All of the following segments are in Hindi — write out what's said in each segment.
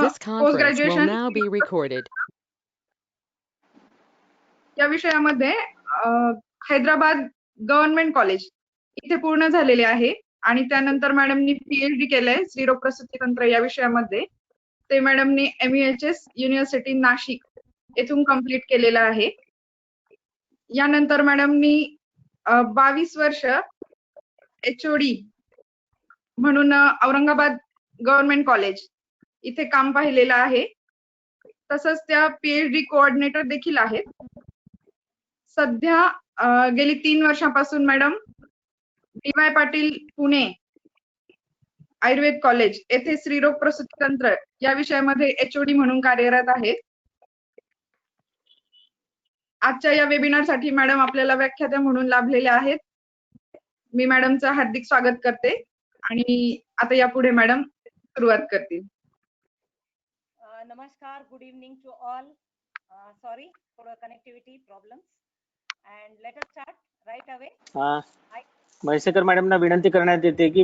This post conference will graduation now be recorded. या विषयामध्ये हैदराबाद गव्हर्नमेंट कॉलेज इथे पूर्ण झालेले आहे आणि त्यानंतर मॅडमनी पीएचडी केलंय स्त्रीरोग प्रसूती तंत्र या विषयामध्ये. ते मॅडमनी MEHS युनिव्हर्सिटी नाशिक येथून कंप्लीट केलेलं आहे. यानंतर मॅडमनी 22 वर्ष HOD म्हणून औरंगाबाद गव्हर्नमेंट कॉलेज इथे काम पाहिलेलं आहे. तसंच त्या पीएचडी कोऑर्डिनेटर देखील आहेत. सध्या गेली 3 वर्षांपासून madam DY Patil Pune Ayurveda college येथे स्त्रीरोग प्रसूती तंत्र या विषयामध्ये HOD म्हणून कार्यरत आहेत. आजच्या या वेबिनारसाठी मॅडम आपल्याला व्याख्यात्या म्हणून लाभलेल्या आहेत. मी मॅडमचं हार्दिक स्वागत करते आणि आता यापुढे मॅडम सुरुवात करतील. नमस्कार, good evening to all. Sorry for connectivity problems and let us start right away. Mhaisekar मॅडमना विनंती करण्यात येते की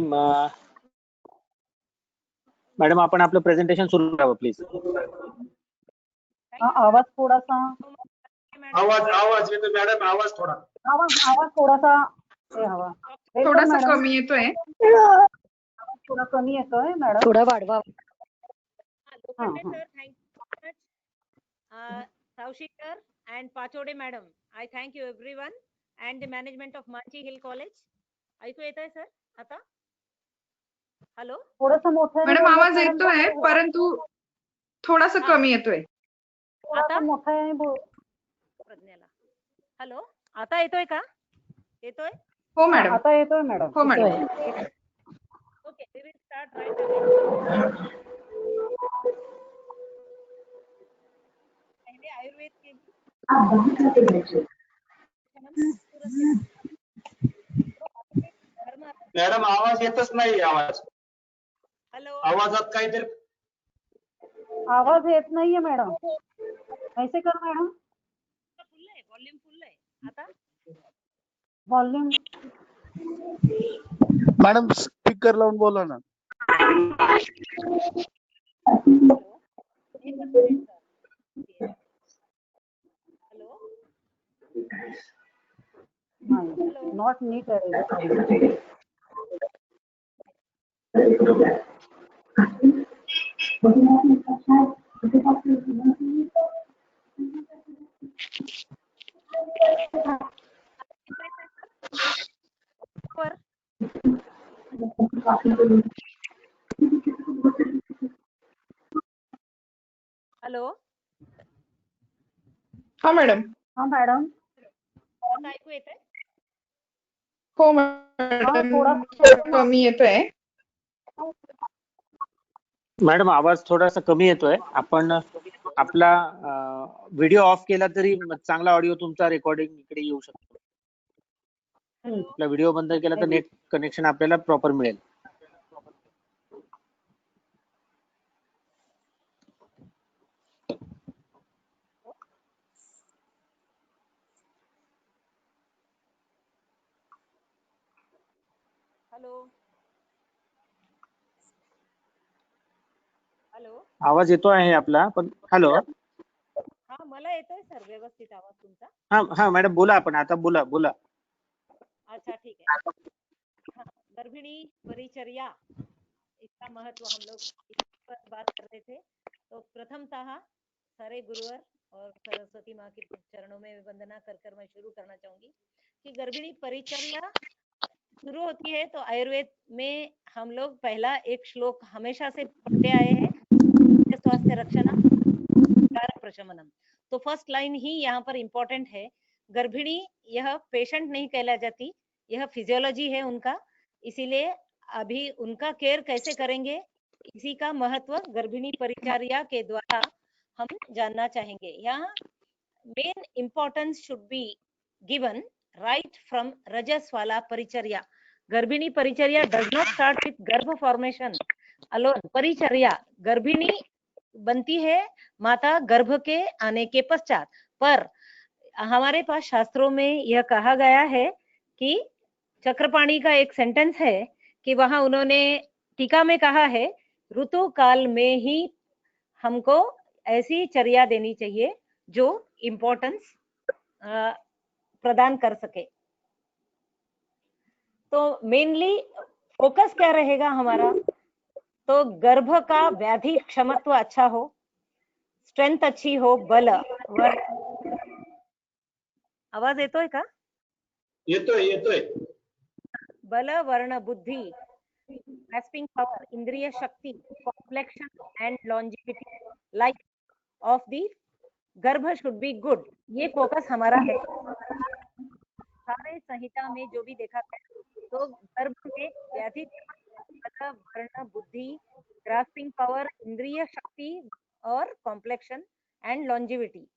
मॅडम आपण आपलं प्रेझेंटेशन सुरू करावं प्लीज. आवाज थोडासा आवाज येतो मॅडम, आवाज थोडासा हे हवा, थोडासा कमी येतोय. थोडा कमी येतोय मॅडम, थोडा वाढवा. Sir, thank you so much. Taushikar and Pachode madam, I thank you everyone and the management of Manchi Hill College. ऐकू येतंय सर आता? हॅलो, थोडासा मोठा मॅडम आवाज येतोय परंतु थोडासा कमी येतोय. आता मोठा आहे प्रज्ञाला. हॅलो, आता येतोय का? येतोय? हो मॅडम. आता येतोय मॅडम. हो madam. Okay, we will start right away. पहले आयुर्वेद के मॅडम आवाज येतच नाही. हॅलो, आवाजात काहीतरी आवाज येत नाहीये मॅडम. ऐसे कर मॅडम, फुल आहे, व्हॉल्यूम फुल आहे. आता व्हॉल्यूम मॅडम स्पीकर लावून बोला ना. हॅलो, नॉट नीट आहे. हॅलो, हा मॅडम. हा मॅडम, आता ऐकू येतंय? हो मॅडम, थोडा कमी येतोय. मॅडम आवाज थोडासा कमी येतोय. आपण आपला व्हिडिओ ऑफ केला तरी चांगला ऑडिओ तुमचा रेकॉर्डिंग इकडे येऊ शकतो. आपला व्हिडिओ बंद केला तर नेट कनेक्शन आपल्याला प्रॉपर मिळेल. हॅलो, हॅलो, आवाज येतो आहे आपला पण. हॅलो, हा मला येतोय सर व्यवस्थित आवाज तुमचा. हा मॅडम बोला, आपण आता बोला. अच्छा ठीक है. हाँ, गर्भिणी परिचर्या, इसका महत्व हम लोग इस पर बात कर रहे थे. तो प्रथमतः सारे गुरुवर और सरस्वती माँ के चरणों में वंदना कर मैं शुरू करना चाहूंगी कि गर्भिणी परिचर्या शुरू होती है तो आयुर्वेद में हम लोग पहला एक श्लोक हमेशा से पढ़ते आए हैं, स्वास्थ्य रक्षणम कारक प्रशमनम. तो फर्स्ट लाइन ही यहाँ पर इम्पोर्टेंट है. गर्भिणी यह पेशेंट नहीं कहला जाती, यह फिजियोलॉजी है उनका. इसीलिए अभी उनका केयर कैसे करेंगे, इसी का महत्व गर्भिणी परिचर्या के द्वारा हम जानना चाहेंगे. यहाँ main importance should be given right from Rajaswala परिचर्या. गर्भिणी परिचर्या does not start with गर्भ formation alone. परिचर्या, गर्भिणी बनती है माता गर्भ के आने के पश्चात. पर हमारे पास शास्त्रों में यह कहा गया है कि चक्रपाणी का एक सेंटेंस है कि वहां उन्होंने टीका में कहा है ऋतु काल में ही हमको ऐसी चर्या देनी चाहिए जो इम्पोर्टेंस प्रदान कर सके। तो मेनली फोकस क्या रहेगा हमारा, तो गर्भ का व्याधि क्षमत्व अच्छा हो, स्ट्रेंथ अच्छी हो, बल आवाज येतोय का? येतोय बल वर्ण बुद्धि, ग्रास्पिंग पावर, इंद्रिय शक्ति, complexion and longevity, life of the गर्भ शुड बी गुड। ये फोकस हमारा है। सारे संहिता में जो भी देखा है तो गर्भ में व्याधि बल वर्ण बुद्धि, ग्रास्पिंग पावर, इंद्रिय शक्ति और कॉम्प्लेक्शन एंड लॉन्जिविटी,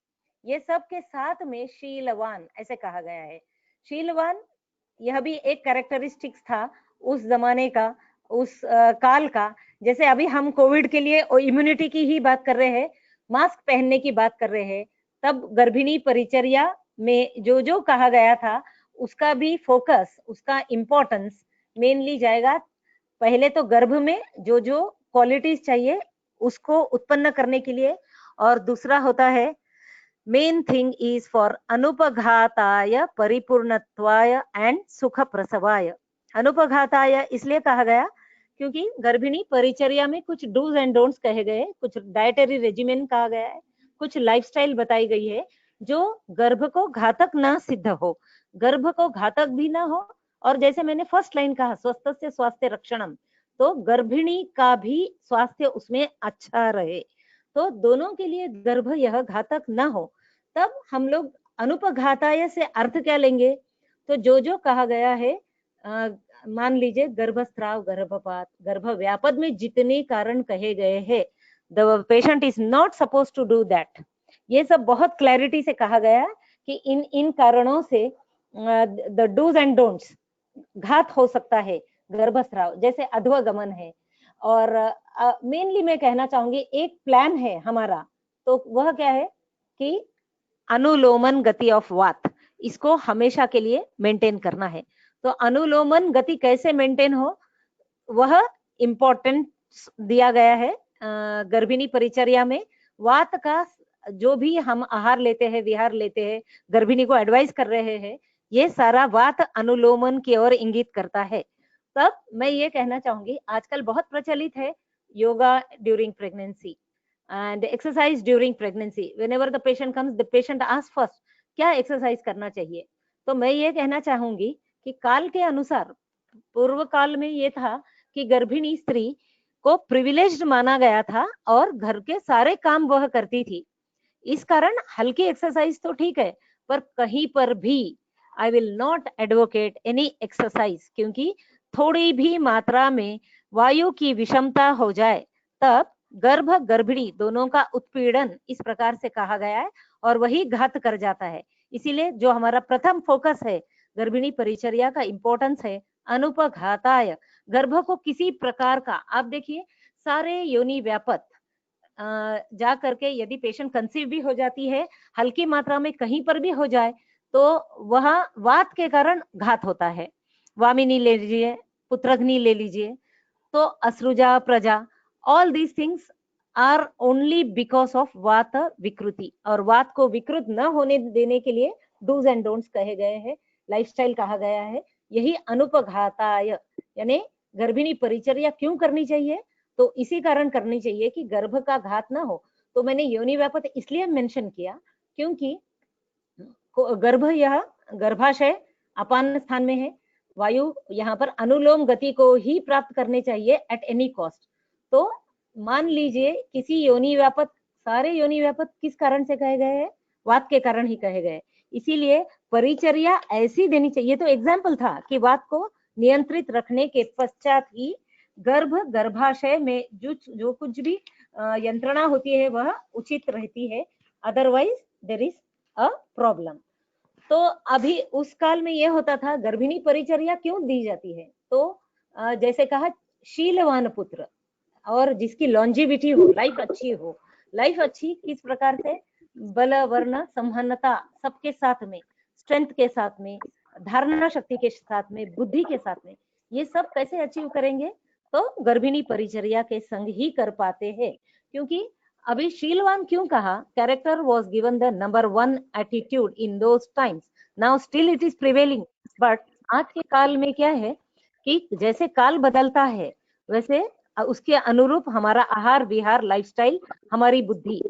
ये सब के साथ में शीलवान ऐसे कहा गया है। शीलवान यह भी एक कैरेक्टरिस्टिक्स था उस जमाने का, उस काल का। जैसे अभी हम कोविड के लिए इम्यूनिटी की ही बात कर रहे हैं, मास्क पहनने की बात कर रहे हैं, तब गर्भिणी परिचर्या में जो जो कहा गया था उसका भी फोकस, उसका इम्पोर्टेंस मेनली जाएगा। पहले तो गर्भ में जो जो क्वालिटीज चाहिए उसको उत्पन्न करने के लिए, और दूसरा होता है मेन थिंग इज फॉर अनुपघाताय परिपूर्णत्वाय एंड सुख प्रसवाय। अनुपघाताय इसलिए कहा गया क्योंकि गर्भिणी परिचर्या में कुछ डूज एंड डोंट्स कहे गए, कुछ डाइटरी रेजिमेन कहा गया है, कुछ लाइफस्टाइल बताई गई है जो गर्भ को घातक ना सिद्ध हो, गर्भ को घातक भी ना हो, और जैसे मैंने फर्स्ट लाइन कहा स्वस्थस्य स्वास्थ्य रक्षणम, तो गर्भिणी का भी स्वास्थ्य उसमें अच्छा रहे, तो दोनों के लिए गर्भ यह घातक ना हो। तब हम लोग अनुपघाताय से अर्थ क्या लेंगे, तो जो जो कहा गया है, मान लीजिए गर्भस्राव, गर्भपात, गर्भ व्यापद में जितने कारण कहे गए हैं, the patient is not suppose to do that. ये सब बहुत क्लैरिटी से कहा गया है कि इन इन कारणों से द डूज एंड डोंट्स, घात हो सकता है गर्भस्राव, जैसे अध्वगमन है। और मेनली मैं कहना चाहूंगी एक प्लान है हमारा, तो वह क्या है कि अनुलोमन गति ऑफ वात, इसको हमेशा के लिए मेंटेन करना है। तो अनुलोमन गति कैसे मेंटेन हो वह इम्पोर्टेंट दिया गया है गर्भिणी परिचर्या में। वात का जो भी हम आहार लेते हैं, विहार लेते हैं, गर्भिणी को एडवाइस कर रहे हैं, ये सारा वात अनुलोमन की ओर इंगित करता है। तब मैं ये कहना चाहूंगी आजकल बहुत प्रचलित है yoga during pregnancy and exercise during pregnancy. Whenever the patient comes, the patient asks first क्या एक्सरसाइज करना चाहिए। तो मैं ये कहना चाहूंगी कि काल के अनुसार, पूर्व काल में ये था कि गर्भिणी स्त्री को प्रिविलेज्ड माना गया था और घर के सारे काम वह करती थी। इस कारण हल्की एक्सरसाइज तो ठीक है, पर कहीं पर भी I will not advocate any exercise, क्योंकि थोड़ी भी मात्रा में वायु की विषमता हो जाए तब गर्भ गर्भिणी दोनों का उत्पीड़न इस प्रकार से कहा गया है और वही घात कर जाता है। इसीलिए जो हमारा प्रथम फोकस है गर्भिणी परिचर्या का इम्पोर्टेंस है अनुपघाताय। गर्भ को किसी प्रकार का, आप देखिए सारे योनि व्यापत जा करके यदि पेशेंट कंसीव भी हो जाती है, हल्की मात्रा में कहीं पर भी हो जाए तो वह वात के कारण घात होता है। वामिनी ले लीजिए, पुत्रग्नि ले लीजिए, तो असृजा, प्रजा, all these things are only because of वात विकृति, और वात को विकृत न होने देने के लिए डूज एंड डोंट्स कहे गए हैं, लाइफस्टाइल कहा गया है। यही अनुपघाताय यानी गर्भिणी परिचर्या क्यों करनी चाहिए, तो इसी कारण करनी चाहिए कि गर्भ का घात ना हो। तो मैंने योनि व्यापत इसलिए मेंशन किया क्योंकि गर्भ यह गर्भाशय अपान स्थान में है, वायु यहाँ पर अनुलोम गति को ही प्राप्त करने चाहिए एट एनी कॉस्ट। तो मान लीजिए किसी योनि व्यापत, सारे योनि व्यापत किस कारण से कहे गए हैं, वात के कारण ही कहे गए, इसीलिए परिचर्या ऐसी देनी चाहिए। तो एग्जाम्पल था कि वात को नियंत्रित रखने के पश्चात ही गर्भाशय में जो कुछ भी यंत्रणा होती है वह उचित रहती है, otherwise there is a problem. तो अभी उस काल में यह होता था गर्भिणी परिचर्या क्यों दी जाती है, तो जैसे कहा शीलवान पुत्र और जिसकी लॉन्जिविटी हो, लाइफ अच्छी हो। लाइफ अच्छी किस प्रकार से, बल वर्ण संहनता सबके साथ में, स्ट्रेंथ के साथ में, धारणा शक्ति के साथ में, बुद्धि के साथ में, ये सब कैसे अचीव करेंगे, तो गर्भिणी परिचर्या के संग ही कर पाते हैं। क्योंकि अभी शीलवान क्यों कहा? Character was given the number 1 attitude in those times, now still it is prevailing. But आज के काल में क्या है कि जैसे काल बदलता है वैसे उसके अनुरूप हमारा आहार विहार लाइफस्टाइल, हमारी बुद्धि।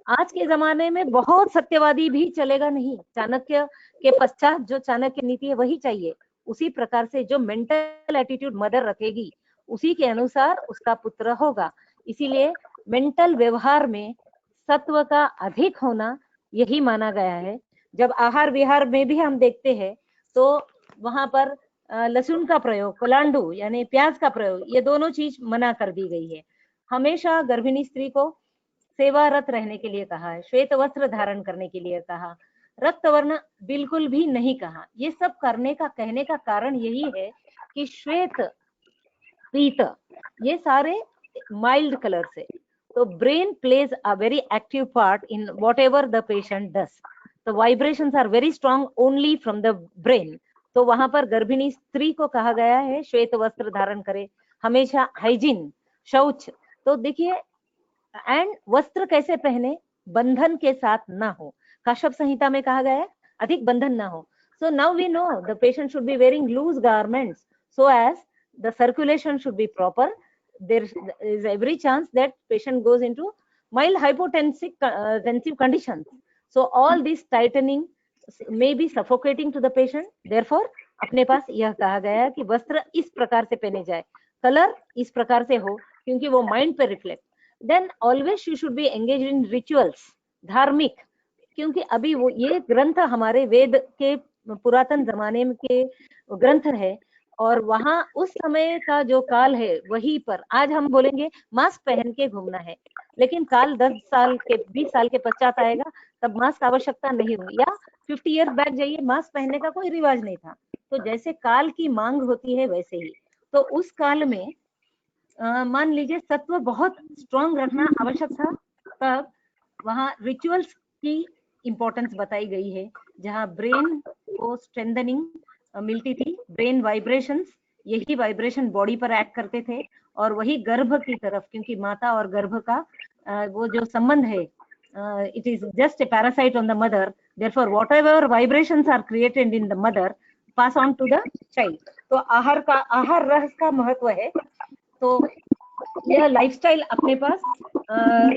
आज के जमाने में बहुत सत्यवादी भी चलेगा नहीं, चाणक्य के पश्चात जो चाणक्य नीति है वही चाहिए। उसी प्रकार से जो मेंटल एटीट्यूड मदर रखेगी उसी के अनुसार उसका पुत्र होगा। इसीलिए मेंटल व्यवहार में सत्व का अधिक होना यही माना गया है। जब आहार विहार में भी हम देखते हैं तो वहां पर लहसुन का प्रयोग, पलांडू यानी प्याज का प्रयोग, ये दोनों चीज मना कर दी गई है। हमेशा गर्भिणी स्त्री को सेवारत रहने के लिए कहा है, श्वेत वस्त्र धारण करने के लिए कहा, रक्त वर्ण बिल्कुल भी नहीं कहा। ये सब करने का कहने का कारण यही है कि श्वेत पीत ये सारे माइल्ड कलर से, तो brain plays a very active part in whatever the patient does, तो vibrations are very strong only from the brain. तो वहां पर गर्भिणी स्त्री को कहा गया है श्वेत वस्त्र धारण करे, हमेशा हाइजीन, शौच। तो देखिए, एंड वस्त्र कैसे पहने? बंधन के साथ ना हो, काश्यप संहिता में कहा गया है अधिक बंधन ना हो। So now we know the patient should be wearing loose garments so as the circulation should be proper. There is every chance that patient goes into mild hypotensive conditions. So all this tightening may be suffocating to the patient. Therefore अपने पास यह कहा गया है कि वस्त्र इस प्रकार से पहने जाए, कलर इस प्रकार से हो क्योंकि वो माइंड पे reflect. Then always you should be engage in rituals, धार्मिक, क्योंकि अभी वो ये ग्रंथ हमारे वेद के पुरातन जमाने के ग्रंथ है और वहां उस समय का जो काल है वहीं पर आज हम बोलेंगे मास्क पहन के घूमना है, लेकिन काल 10 साल के 20 साल के पश्चात आएगा तब मास्क आवश्यकता नहीं होगी, या 50 ईयर्स बैक जाइए मास्क पहनने का कोई रिवाज नहीं था। तो जैसे काल की मांग होती है वैसे ही, तो उस काल में मान लीजिए सत्व बहुत स्ट्रॉन्ग रखना आवश्यक था, तब वहां रिचुअल्स की इंपॉर्टेंस बताई गई है, जहां ब्रेन को स्ट्रेंथनिंग मिलती थी, ब्रेन वाइब्रेशंस, यही वाइब्रेशन बॉडी पर एक्ट करते थे और वही गर्भ की तरफ, क्योंकि माता और गर्भ का वो जो संबंध है, it is just a parasite on the mother, therefore whatever vibrations are created in the mother pass on to the child. तो आहार रस का महत्व है। तो यह लाइफस्टाइल अपने पास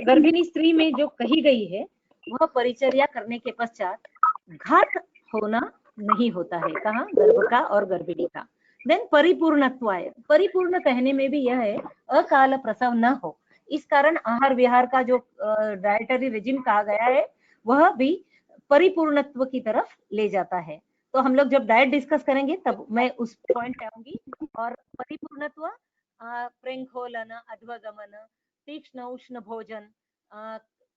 गर्भिणी स्त्री में जो कही गई है वह परिचर्या करने के पश्चात घात होना नहीं होता है, कहाँ? गर्भ का और गर्भिणी का। देन परिपूर्णत्वाय, परिपूर्ण कहने में भी यह है अकाल प्रसव न हो, इस कारण आहार विहार का जो डाइटरी रेजिम कहा गया है वह भी परिपूर्णत्व की तरफ ले जाता है। तो हम लोग जब डाइट डिस्कस करेंगे तब मैं उस पॉइंट पे आऊंगी। और परिपूर्णत्व प्रेंखोलन, अध्वगमन, तीक्ष्ण उष्ण भोजन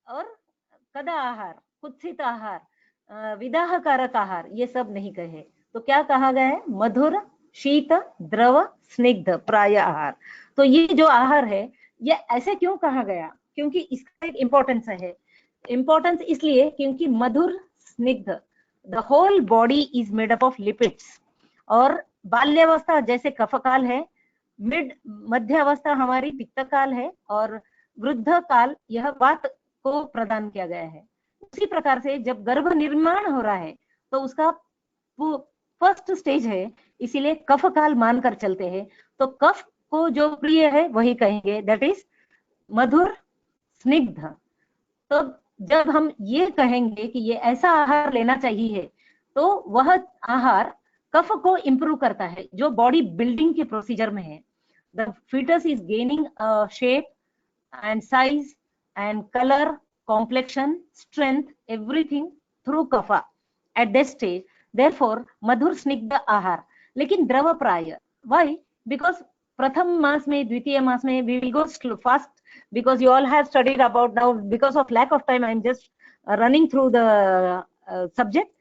और कदा आहार, कुत्सित आहार, विदाह कारक आहार, ये सब नहीं कहे। तो क्या कहा गया है? मधुर, शीत, द्रव, स्निग्ध प्राय आहार। तो ये जो आहार है ये ऐसे क्यों कहा गया? क्योंकि इसका एक इम्पोर्टेंस है। इम्पोर्टेंस इसलिए क्योंकि मधुर, स्निग्ध, the whole body is made up of lipids, और बाल्यावस्था जैसे कफकाल है, मिड मध्यावस्था हमारी पित्तकाल है, और वृद्ध काल यह वात को प्रदान किया गया है। उसी प्रकार से जब गर्भ निर्माण हो रहा है तो उसका फर्स्ट स्टेज है, इसीलिए कफ काल मानकर चलते हैं। तो कफ को जो प्रिय है वही कहेंगे, दैट इज मधुर, स्निग्ध। तो जब हम ये कहेंगे कि ये ऐसा आहार लेना चाहिए तो वह आहार कफ को इंप्रूव करता है, जो बॉडी बिल्डिंग के प्रोसीजर में है। The foetus is gaining shape and size and color, complexion, strength, everything through kapha at this stage. Therefore madhur snigdha ahar, lekin drava praya. Why? Because pratham maas mein, dvitiya maas mein we will go fast, because you all have studied about. Now because of lack of time I am just running through the subject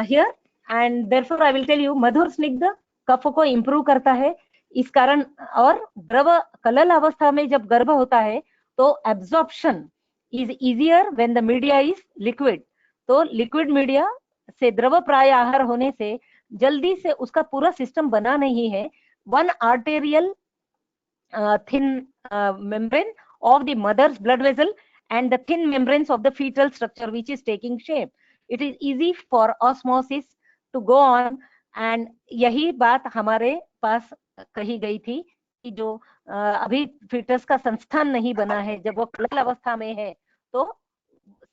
here, and therefore I will tell you madhur snigdha कफ को इंप्रूव करता है इस कारण। और द्रव कलल अवस्था में जब गर्भ होता है तो absorption is easier when the media is liquid. तो लिक्विड मीडिया से द्रव प्राय आहार होने से जल्दी से उसका पूरा सिस्टम बना नहीं है। One arterial thin membrane of the mother's blood vessel and the thin membranes of the fetal structure which is taking shape. It is easy for osmosis to go on, and यही बात हमारे पास कही गई थी कि जो अभी फीटस का संस्थान नहीं बना है, जब वो कलल अवस्था में है, तो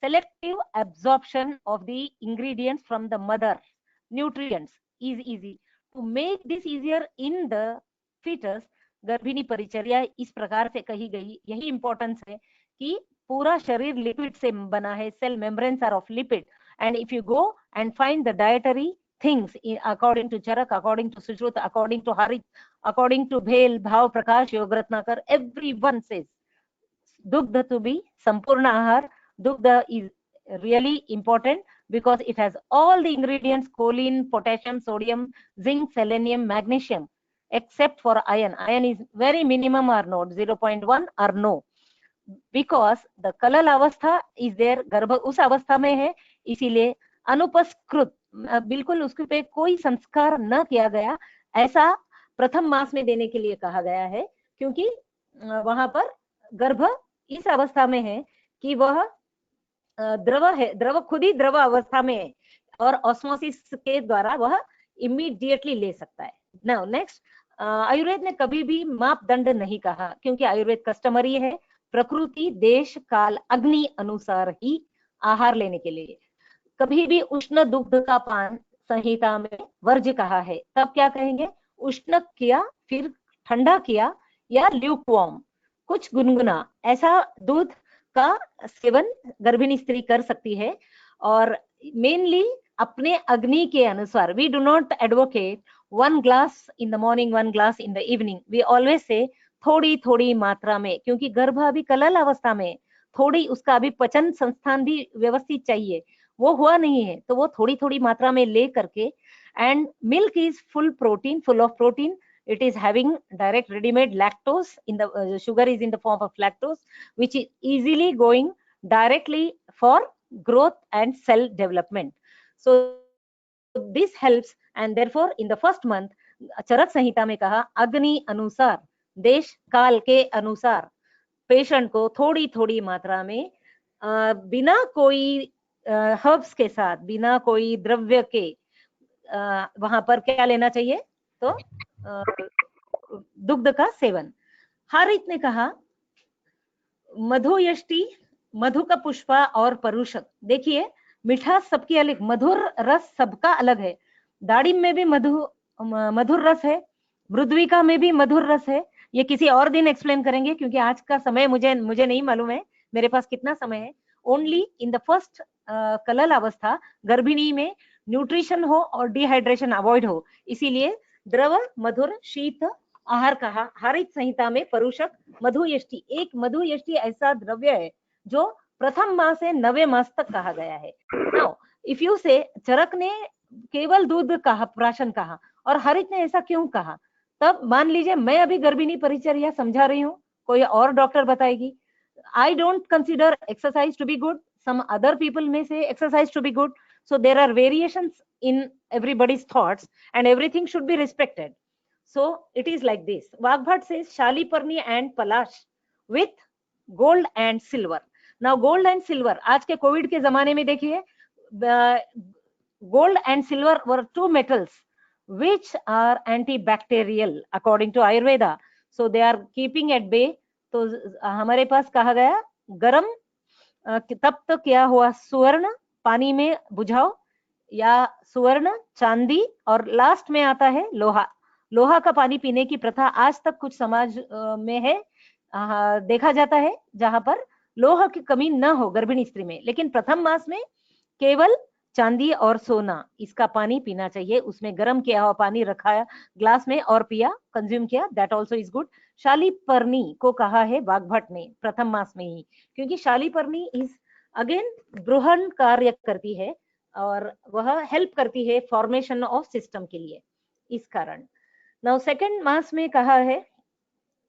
selective absorption of the ingredients from the mother nutrients is easy. To make this easier in the fetus, गर्भिणी परिचर्या इस प्रकार से कही गई. यही इंपॉर्टेंस है कि पूरा शरीर लिपिड से बना है, cell membranes are of lipid, and if you go and find the dietary things according to Charak, according to Sushruta, according to Harit, according to Bhel, Bhav, Prakash, Yogaratnakar, everyone says Dugdha to be Sampurna Ahar. Dugdha is really important because it has all the ingredients: choline, potassium, sodium, zinc, selenium, magnesium, except for iron. Iron is very minimum or no, 0.1 or no, because the kalal अवस्था is there, गर्भ उस अवस्था में है, इसीलिए अनुपस्कृत, बिल्कुल उसके पे कोई संस्कार न किया गया, ऐसा प्रथम मास में देने के लिए कहा गया है, क्योंकि वहां पर गर्भ इस अवस्था में है कि वह द्रव है, द्रव खुद ही द्रव अवस्था में है और ऑस्मोसिस के द्वारा वह इमीडिएटली ले सकता है. नाउ नेक्स्ट, आयुर्वेद ने कभी भी मापदंड नहीं कहा, क्योंकि आयुर्वेद कस्टमरी है, प्रकृति, देश, काल, अग्नि अनुसार ही आहार लेने के लिए. कभी भी उष्ण दुग्ध का पान संहिता में वर्ज्य कहा है. तब क्या कहेंगे? उष्ण किया, फिर ठंडा किया, या ल्यूकवार्म, कुछ गुनगुना, ऐसा दूध का सेवन गर्भिणी स्त्री कर सकती है. और मेनली अपने अग्नि के अनुसार. We do not advocate 1 glass in the morning, 1 glass in the evening. We always say थोड़ी थोड़ी मात्रा में, क्योंकि गर्भ अभी कलल अवस्था में, थोड़ी उसका अभी पचन संस्थान भी व्यवस्थित चाहिए, वो हुआ नहीं है, तो वो थोड़ी थोड़ी मात्रा में ले करके. And milk is full protein, full of protein. It is having direct ready-made lactose in the sugar is in the form of lactose, which is easily going directly for growth and cell development. So this helps, and therefore in the first month चरक संहिता में कहा अग्नि अनुसार, देश काल के अनुसार पेशेंट को थोड़ी थोड़ी मात्रा में बिना कोई हर्ब्स के साथ, बिना कोई द्रव्य के वहां पर क्या लेना चाहिए? तो दुग्ध का सेवन. हारित ने कहा मधु यष्टि, मधु का पुष्पा और परुषक. देखिए मिठास सबकी अलग, मधुर रस सबका अलग है. दाड़िम में भी मधुर रस है, मृद्विका में भी मधुर रस है. ये किसी और दिन एक्सप्लेन करेंगे, क्योंकि आज का समय मुझे नहीं मालूम है मेरे पास कितना समय है. Only in the first colour अवस्था गर्भिणी में न्यूट्रिशन हो और डिहाइड्रेशन अवॉइड हो, इसीलिए द्रव, मधुर, शीत आहार कहा. हरित संहिता में परुषक, मधु यष्टि. एक मधु यष्टि ऐसा द्रव्य है जो प्रथम मास से 9वें मास तक कहा गया है. नाउ इफ यू से चरक ने केवल दूध कहा, प्राशन कहा, और हरित ने ऐसा क्यों कहा? तब मान लीजिए मैं अभी गर्भिणी परिचर्या समझा रही हूँ, कोई और डॉक्टर बताएगी. I don't consider exercise to be good, some other people में से exercise to be good. So there are variations in everybody's thoughts and everything should be respected. So it is like this. Vagbhat says Shaliparni and Palash with gold and silver. Now gold and silver, आज के कोविड के जमाने में देखिए, gold and silver were two metals which are antibacterial according to Ayurveda. So they are keeping at bay. तो हमारे पास कहा गया गरम तप्त किया हुआ सुवर्ण पानी में बुझाओ, या सुवर्ण, चांदी, और लास्ट में आता है लोहा. लोहा का पानी पीने की प्रथा आज तक कुछ समाज में है, देखा जाता है, जहां पर लोहा की कमी न हो गर्भिणी स्त्री में. लेकिन प्रथम मास में केवल चांदी और सोना इसका पानी पीना चाहिए. उसमें गर्म किया हुआ पानी रखा ग्लास में और पिया, कंज्यूम किया, दैट ऑल्सो इज गुड. शालीपर्णी को कहा है वाग्भट ने प्रथम मास में ही, क्योंकि शालीपर्णी इज अगेन बृहन कार्य करती है और वह हेल्प करती है फॉर्मेशन ऑफ सिस्टम के लिए, इस कारण. नाउ सेकंड मास में कहा है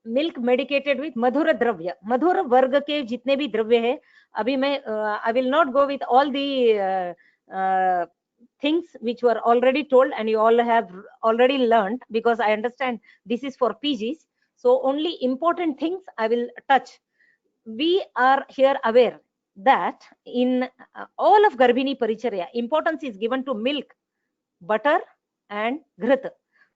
मिल्क मेडिकेटेड विथ मधुर द्रव्य. मधुर वर्ग के जितने भी द्रव्य है, अभी मैं I will not go with all the things which were already told and you all have already learned, because I understand this is for PGs. So only important things I will touch. we are here aware that in all of Garbhini Paricharya, importance is given to milk, butter and घृत.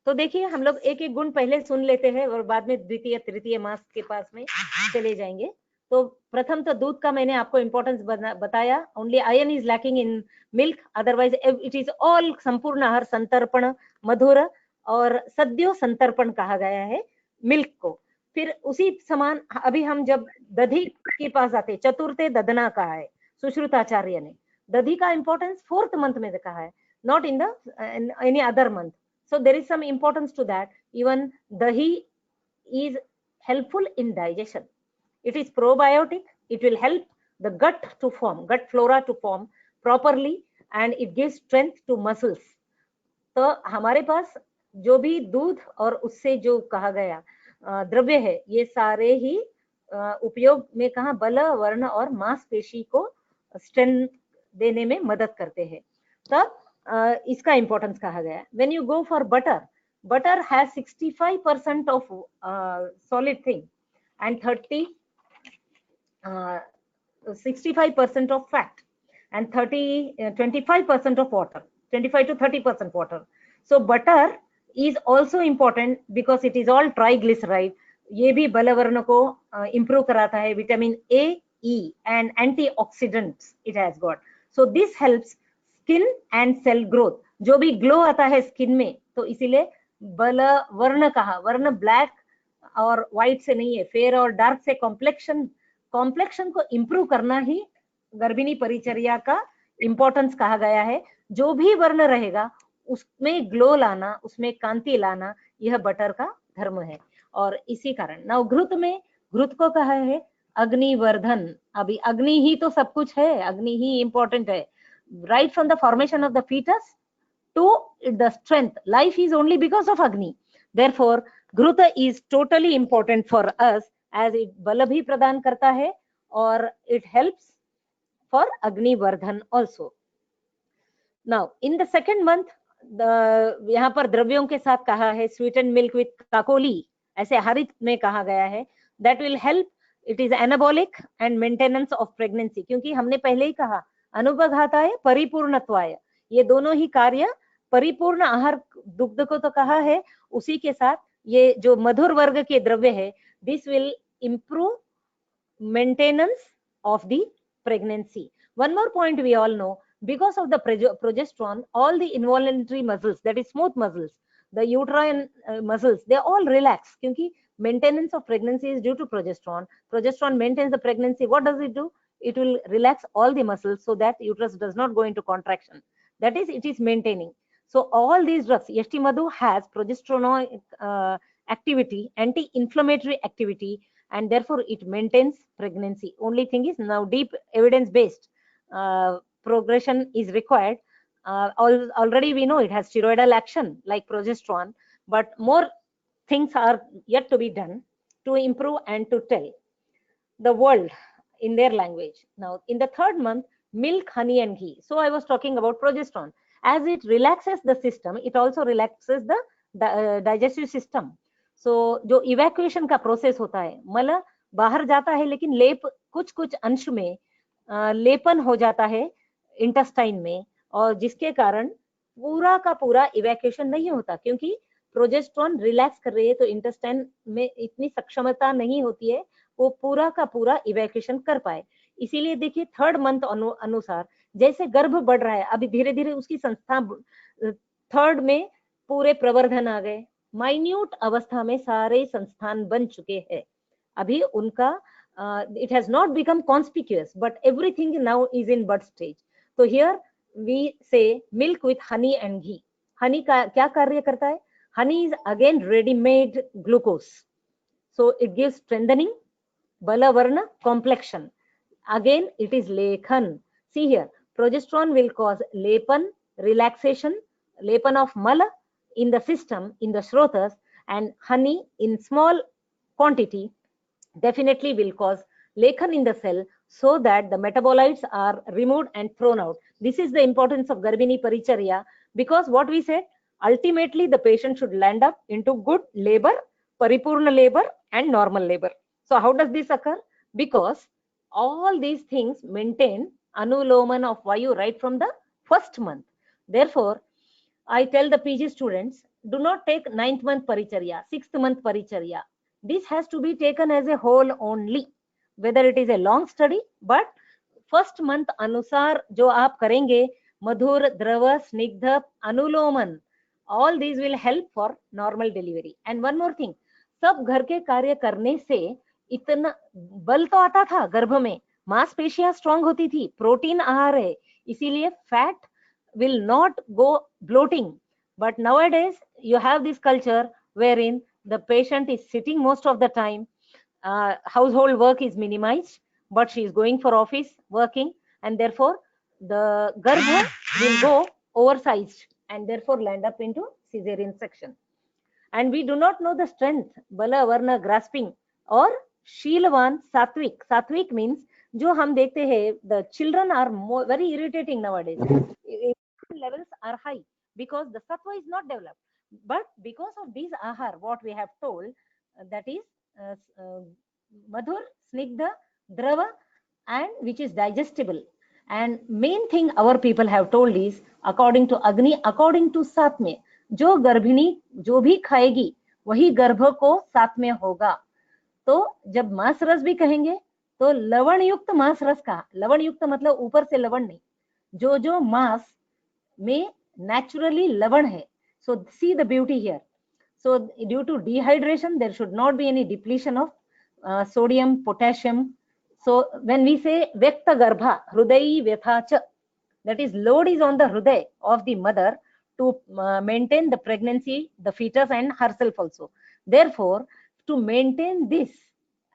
तो देखिए हम लोग एक एक गुण पहले सुन लेते हैं और बाद में द्वितीय तृतीय मास के पास में चले जाएंगे. तो प्रथम तो दूध का मैंने आपको इंपॉर्टेंस बताया. Only iron is lacking in milk, otherwise it is all संपूर्ण आहार, संतर्पण, मधुर और सद्यो संतर्पण कहा गया है मिल्क को. फिर उसी समान अभी हम जब दधी के पास आते, चतुर्थे दधना कहा है सुश्रुताचार्य ने. दधी का इंपॉर्टेंस 4th मंथ में कहा है, not in the any other month. So there is some importance to that. Even dahi is helpful in digestion. It is probiotic. It will help the gut to form, gut flora to form properly, and it gives strength to muscles. तो हमारे पास जो भी दूध और उससे जो कहा गया द्रव्य है, ये सारे ही उपयोग में कहा बल, वर्ण और मांसपेशी को स्ट्रेंथ देने में मदद करते हैं. तब इसका इंपॉर्टेंस कहा गया. When you go for butter, butter has 65% of solid thing and 65% of fat and 25% of water, 25 to 30% water. So butter is also important because it is all triglyceride. ये भी बलवर्ण को improve कराता है. Vitamin A, E and antioxidants it has got. So this helps skin and cell growth. जो भी ग्लो आता है स्किन में, तो इसीलिए बल वर्ण कहा. वर्ण ब्लैक और व्हाइट से नहीं है, फेयर और डार्क से कॉम्प्लेक्शन को इंप्रूव करना ही गर्भिणी परिचर्या का इंपॉर्टेंस कहा गया है. जो भी वर्ण रहेगा उसमें ग्लो लाना, उसमें कांति लाना, यह बटर का धर्म है. और इसी कारण नाउ घृत को कहा है अग्निवर्धन. अभी अग्नि ही तो सब कुछ है, अग्नि ही इंपॉर्टेंट है. Right from the formation of the fetus to the strength, life is only because of Agni. Therefore घृत is totally important for us as it बल भी प्रदान करता है और it helps for Agni Vardhan also. Now in the second month, यहाँ पर द्रव्यों के साथ कहा है sweetened milk with काकोली, ऐसे हरित में कहा गया है. That will help. It is anabolic and maintenance of pregnancy. क्योंकि हमने पहले ही कहा अनुपघाताय परिपूर्णत्वाय, ये दोनों ही कार्य परिपूर्ण आहार दुग्ध को तो कहा है, उसी के साथ ये जो मधुर वर्ग के द्रव्य है, this will improve maintenance of the pregnancy. One more point we all know, because of the progesterone, all the involuntary muscles, that is smooth muscles, the uterine muscles, they all relax. क्योंकि maintenance of pregnancy is due to progesterone. Progesterone maintains the pregnancy. What does it do? It will relax all the muscles so that uterus does not go into contraction. That is, it is maintaining. So all these drugs, Yashti Madhu has progesterone activity, anti-inflammatory activity, and therefore it maintains pregnancy. Only thing is now deep evidence-based progression is required. Already we know it has steroidal action like progesterone, but more things are yet to be done to improve and to tell the world in their language. Now in the 3rd month, milk, honey and ghee. So I was talking about progesterone. As it relaxes the system, it also relaxes the digestive system. So जो evacuation का process होता है, मल बाहर जाता है लेकिन लेप कुछ अंश में लेपन हो जाता है इंटेस्टाइन में, और जिसके कारण पूरा का पूरा इवैक्यूएशन नहीं होता, क्योंकि प्रोजेस्टेरोन रिलैक्स कर रही है तो इंटेस्टाइन में इतनी सक्षमता नहीं होती है वो पूरा का पूरा इवैक्यूएशन कर पाए. इसीलिए देखिए 3rd मंथ अनुसार जैसे गर्भ बढ़ रहा है, अभी धीरे धीरे उसकी संस्था 3rd में पूरे प्रवर्धन आ गए, माइन्यूट अवस्था में सारे संस्थान बन चुके हैं. अभी उनका it has not become conspicuous, but everything now is in bud stage. So here we say milk with honey and ghee. Honey का क्या कार्य करता है? Honey is again ready-made glucose, so it gives strengthening, bala varna, complexion. Again it is lekhan. See here, progesterone will cause lepan, relaxation, lepan of mala in the system, in the shrotas, and honey in small quantity definitely will cause lekhan in the cell, so that the metabolites are removed and thrown out. This is the importance of Garbhini Paricharya, because what we said, ultimately the patient should land up into good labor, paripurna labor and normal labor. So how does this occur? because all these things maintain anuloman of vayu right from the first month. Therefore, I tell the PG students, do not take 9th month paricharya, 6th month paricharya. This has to be taken as a whole only, whether it is a long study, but first month अनुसार जो आप करेंगे, मधुर, द्रव, स्निग्ध, अनुलोमन, all these will help for normal delivery. And one more thing, सब घर के कार्य करने से इतना बल तो आता था गर्भ में, मांसपेशियां स्ट्रांग होती थी, प्रोटीन आहार है, इसीलिए fat will not go bloating. But nowadays you have this culture wherein the patient is sitting most of the time, household work is minimized, but she is going for office working, and therefore the garbha will go oversized and therefore land up into cesarean section. And we do not know the strength, bala, varna, grasping, or शीलवान, सात्विक. सात्विक means जो हम देखते हैं, the children are very irritating nowadays. Levels are high because the sattva is not developed. But because of these ahar, what we have told, that is madhur, snigdha, drava, and which is digestible. And main thing our people have told is, according to Agni, according to सात में, जो गर्भिणी जो भी खाएगी वही गर्भ को सात में होगा. तो जब मांस रस भी कहेंगे तो लवण युक्त मांस रस का, लवण युक्त मतलब ऊपर से लवण नहीं, जो जो मांस में naturally लवण है. So see the beauty here. So due to dehydration there should not be any depletion of sodium, potassium. So when we say vyakta garbha, hrudayi vyatha, that is load is on the hruday of the mother to maintain the pregnancy, the fetus and herself also. Therefore, to maintain this,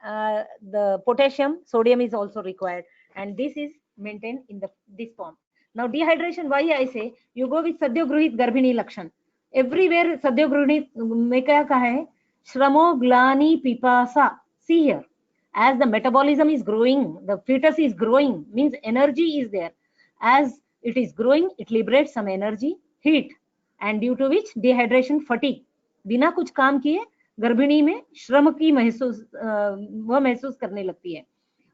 the potassium, sodium is also required, and this is maintained in this form. Now dehydration, why I say you go with sadyogruhit garbhini lakshan. Everywhere sadyogruhit mein kya kaha hai? Shramo glani pipasa. See here, as the metabolism is growing, the fetus is growing, means energy is there. As it is growing, it liberates some energy, heat, and due to which dehydration, fatigue. बिना कुछ काम किए गर्भिणी में श्रम की महसूस करने लगती है.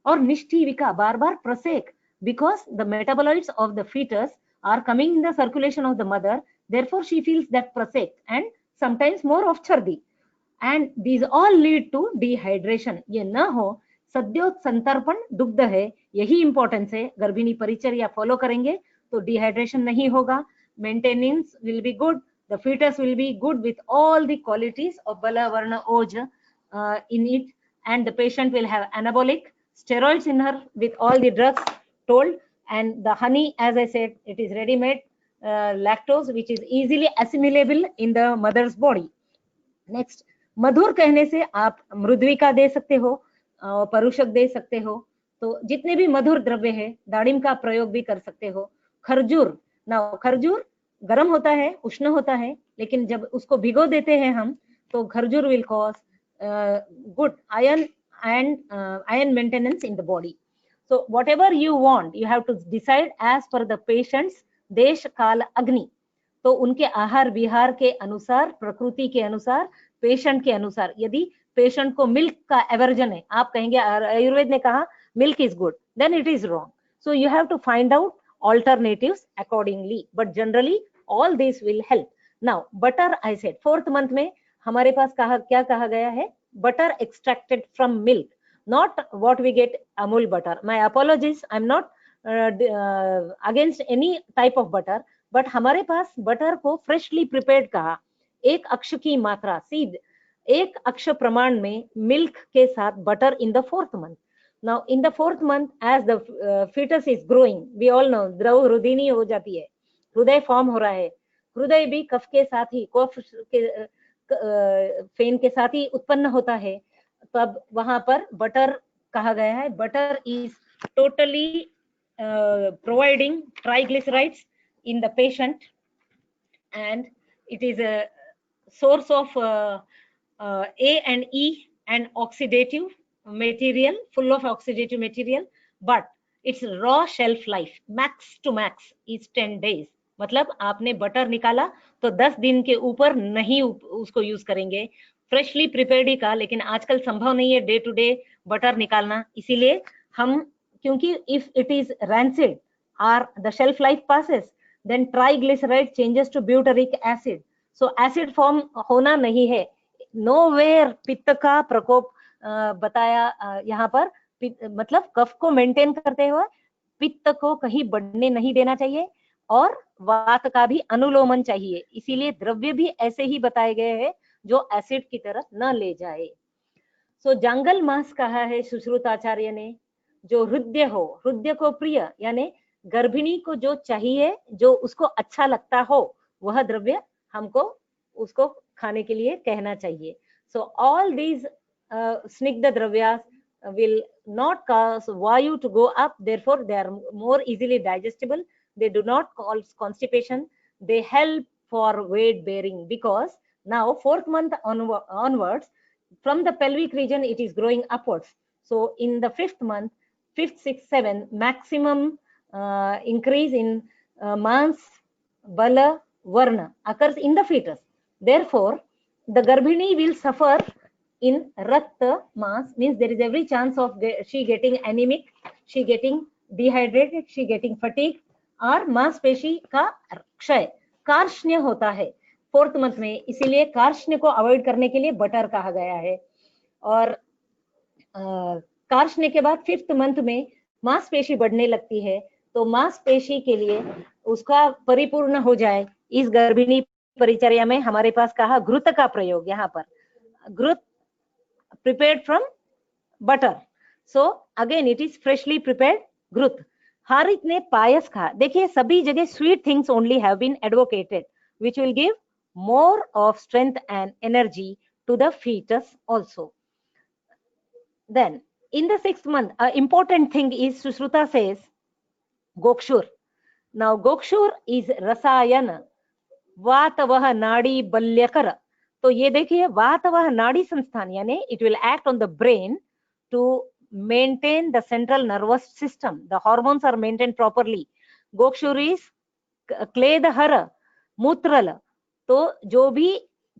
और निष्ठीविका, बार बार प्रसेक, because the metabolites of the fetus are coming in the circulation of the mother, therefore she feels that prasek and sometimes more of chardi, and these all lead to dehydration. ये न हो, सद्योत संतर्पण दुग्ध है, यही इंपॉर्टेंस है. गर्भिणी परिचर्या फॉलो करेंगे तो डिहाइड्रेशन नहीं होगा, maintenance will be good, the fetus will be good with all the qualities of bala, varna, oj in it, and the patient will have anabolic steroids in her with all the drugs told, and the honey, as I said, it is ready made lactose which is easily assimilable in the mother's body. Next, मधुर कहने से आप मृद्विका दे सकते हो, परुषक दे सकते हो, तो जितने भी मधुर द्रव्य है, दाड़िम का प्रयोग भी कर सकते हो. खरजूर, ना खरजूर गर्म होता है, उष्ण होता है, लेकिन जब उसको भिगो देते हैं हम, तो खरजूर will cause good iron and iron maintenance in the body. So whatever you want, you have to decide as per the patient's देश काल अग्नि. तो उनके आहार विहार के अनुसार, प्रकृति के अनुसार, पेशेंट के अनुसार. यदि पेशेंट को मिल्क का एवर्जन है, आप कहेंगे आयुर्वेद ने कहा milk is good, then it is wrong. So you have to find out alternatives accordingly, but generally all this will help. Now butter, I said 4th month में हमारे पास क्या कहा गया है? Butter extracted from milk, not what we get Amul butter. My apologies, I'm not against any type of butter, but हमारे पास butter को freshly prepared कहा. एक अक्ष की मात्रा, सीध एक अक्ष प्रमाण में milk के साथ butter in the 4th month. Now in the 4th month, as the fetus is growing, we all know द्रव रुधिनी हो जाती है, हृदय फॉर्म हो रहा है. हृदय भी कफ के साथ ही, कफ के फेन के साथ ही उत्पन्न होता है. तब वहां पर बटर कहा गया है. Butter is totally providing triglycerides in the patient, and it is a source of A and E and oxidative material, full of oxidative material, but its raw shelf life max to max is 10 days. मतलब आपने बटर निकाला तो 10 दिन के ऊपर नहीं उसको यूज करेंगे. फ्रेशली प्रिपेयर्ड ही का, लेकिन आजकल संभव नहीं है डे टू डे बटर निकालना। इसीलिए हम, क्योंकि if it is rancid or the shelf life passes, then triglyceride changes to butyric acid, so acid form होना नहीं है। nowhere पित्त का प्रकोप बताया यहाँ पर। मतलब कफ को मेंटेन करते हुए पित्त को कहीं बढ़ने नहीं देना चाहिए और वात का भी अनुलोमन चाहिए। इसीलिए द्रव्य भी ऐसे ही बताए गए हैं जो एसिड की तरफ न ले जाए। सो जंगल मांस कहा है सुश्रुताचार्य ने, जो हृदय हो, हृदय को प्रिय यानी गर्भिणी को जो चाहिए, जो उसको अच्छा लगता हो, वह द्रव्य हमको उसको खाने के लिए कहना चाहिए। सो ऑल दीज स्निग्ध द्रव्यास will not cause vayu to go up, therefore they are more easily digestible, they do not cause constipation, they help for weight bearing, because now 4th month onwards from the pelvic region it is growing upwards. So in the 5th month, 5th, 6th, 7th, maximum increase in mans, bala, varna occurs in the fetus. Therefore the garbhini will suffer in rakta mass, means there is every chance of she getting anemic, she getting dehydrated, she getting fatigue, और मांसपेशी का क्षय, कार्ष्ण्य होता है 4th मंथ में। इसीलिए कार्ष्ण्य को अवॉइड करने के लिए बटर कहा गया है। और कार्ष्ण्य के बाद 5th मंथ में मांसपेशी बढ़ने लगती है, तो मांसपेशी के लिए उसका परिपूर्ण हो जाए, इस गर्भिणी परिचर्या में हमारे पास कहा घृत का प्रयोग। यहाँ पर घृत prepared from butter, so again it is freshly prepared घृत। हारित ने पायस कहा। देखिए सभी जगह sweet things only have been advocated, which will give more of strength and energy to the fetus also. Then in the 6th month, important thing is Sushruta says gokshur. Now gokshur is rasayan वातवह नाड़ी बल्यकर। तो ये देखिए वातवह नाड़ी संस्थान यानी it will act on the brain to maintain the central nervous system, the hormones are maintained properly. Gokshura is क्लेदहर मूत्रल, तो जो भी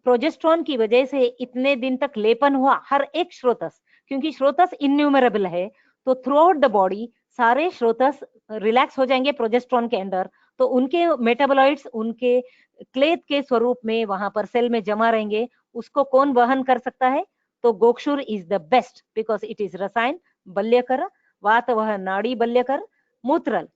प्रोजेस्ट्रॉन की वजह से इतने दिन तक लेपन हुआ हर एक स्रोतस, क्योंकि स्रोतस इन्यूमरेबल है, तो थ्रू आउट द बॉडी सारे स्रोतस रिलैक्स हो जाएंगे प्रोजेस्ट्रॉन के अंदर, तो उनके मेटाबोलाइट्स उनके क्लेद के स्वरूप में वहां पर सेल में जमा रहेंगे। उसको कौन वहन कर सकता है? तो gokshura is the best because it is रसायन बल्यकर, वातवह नाड़ी बल्यकर, मूत्रल,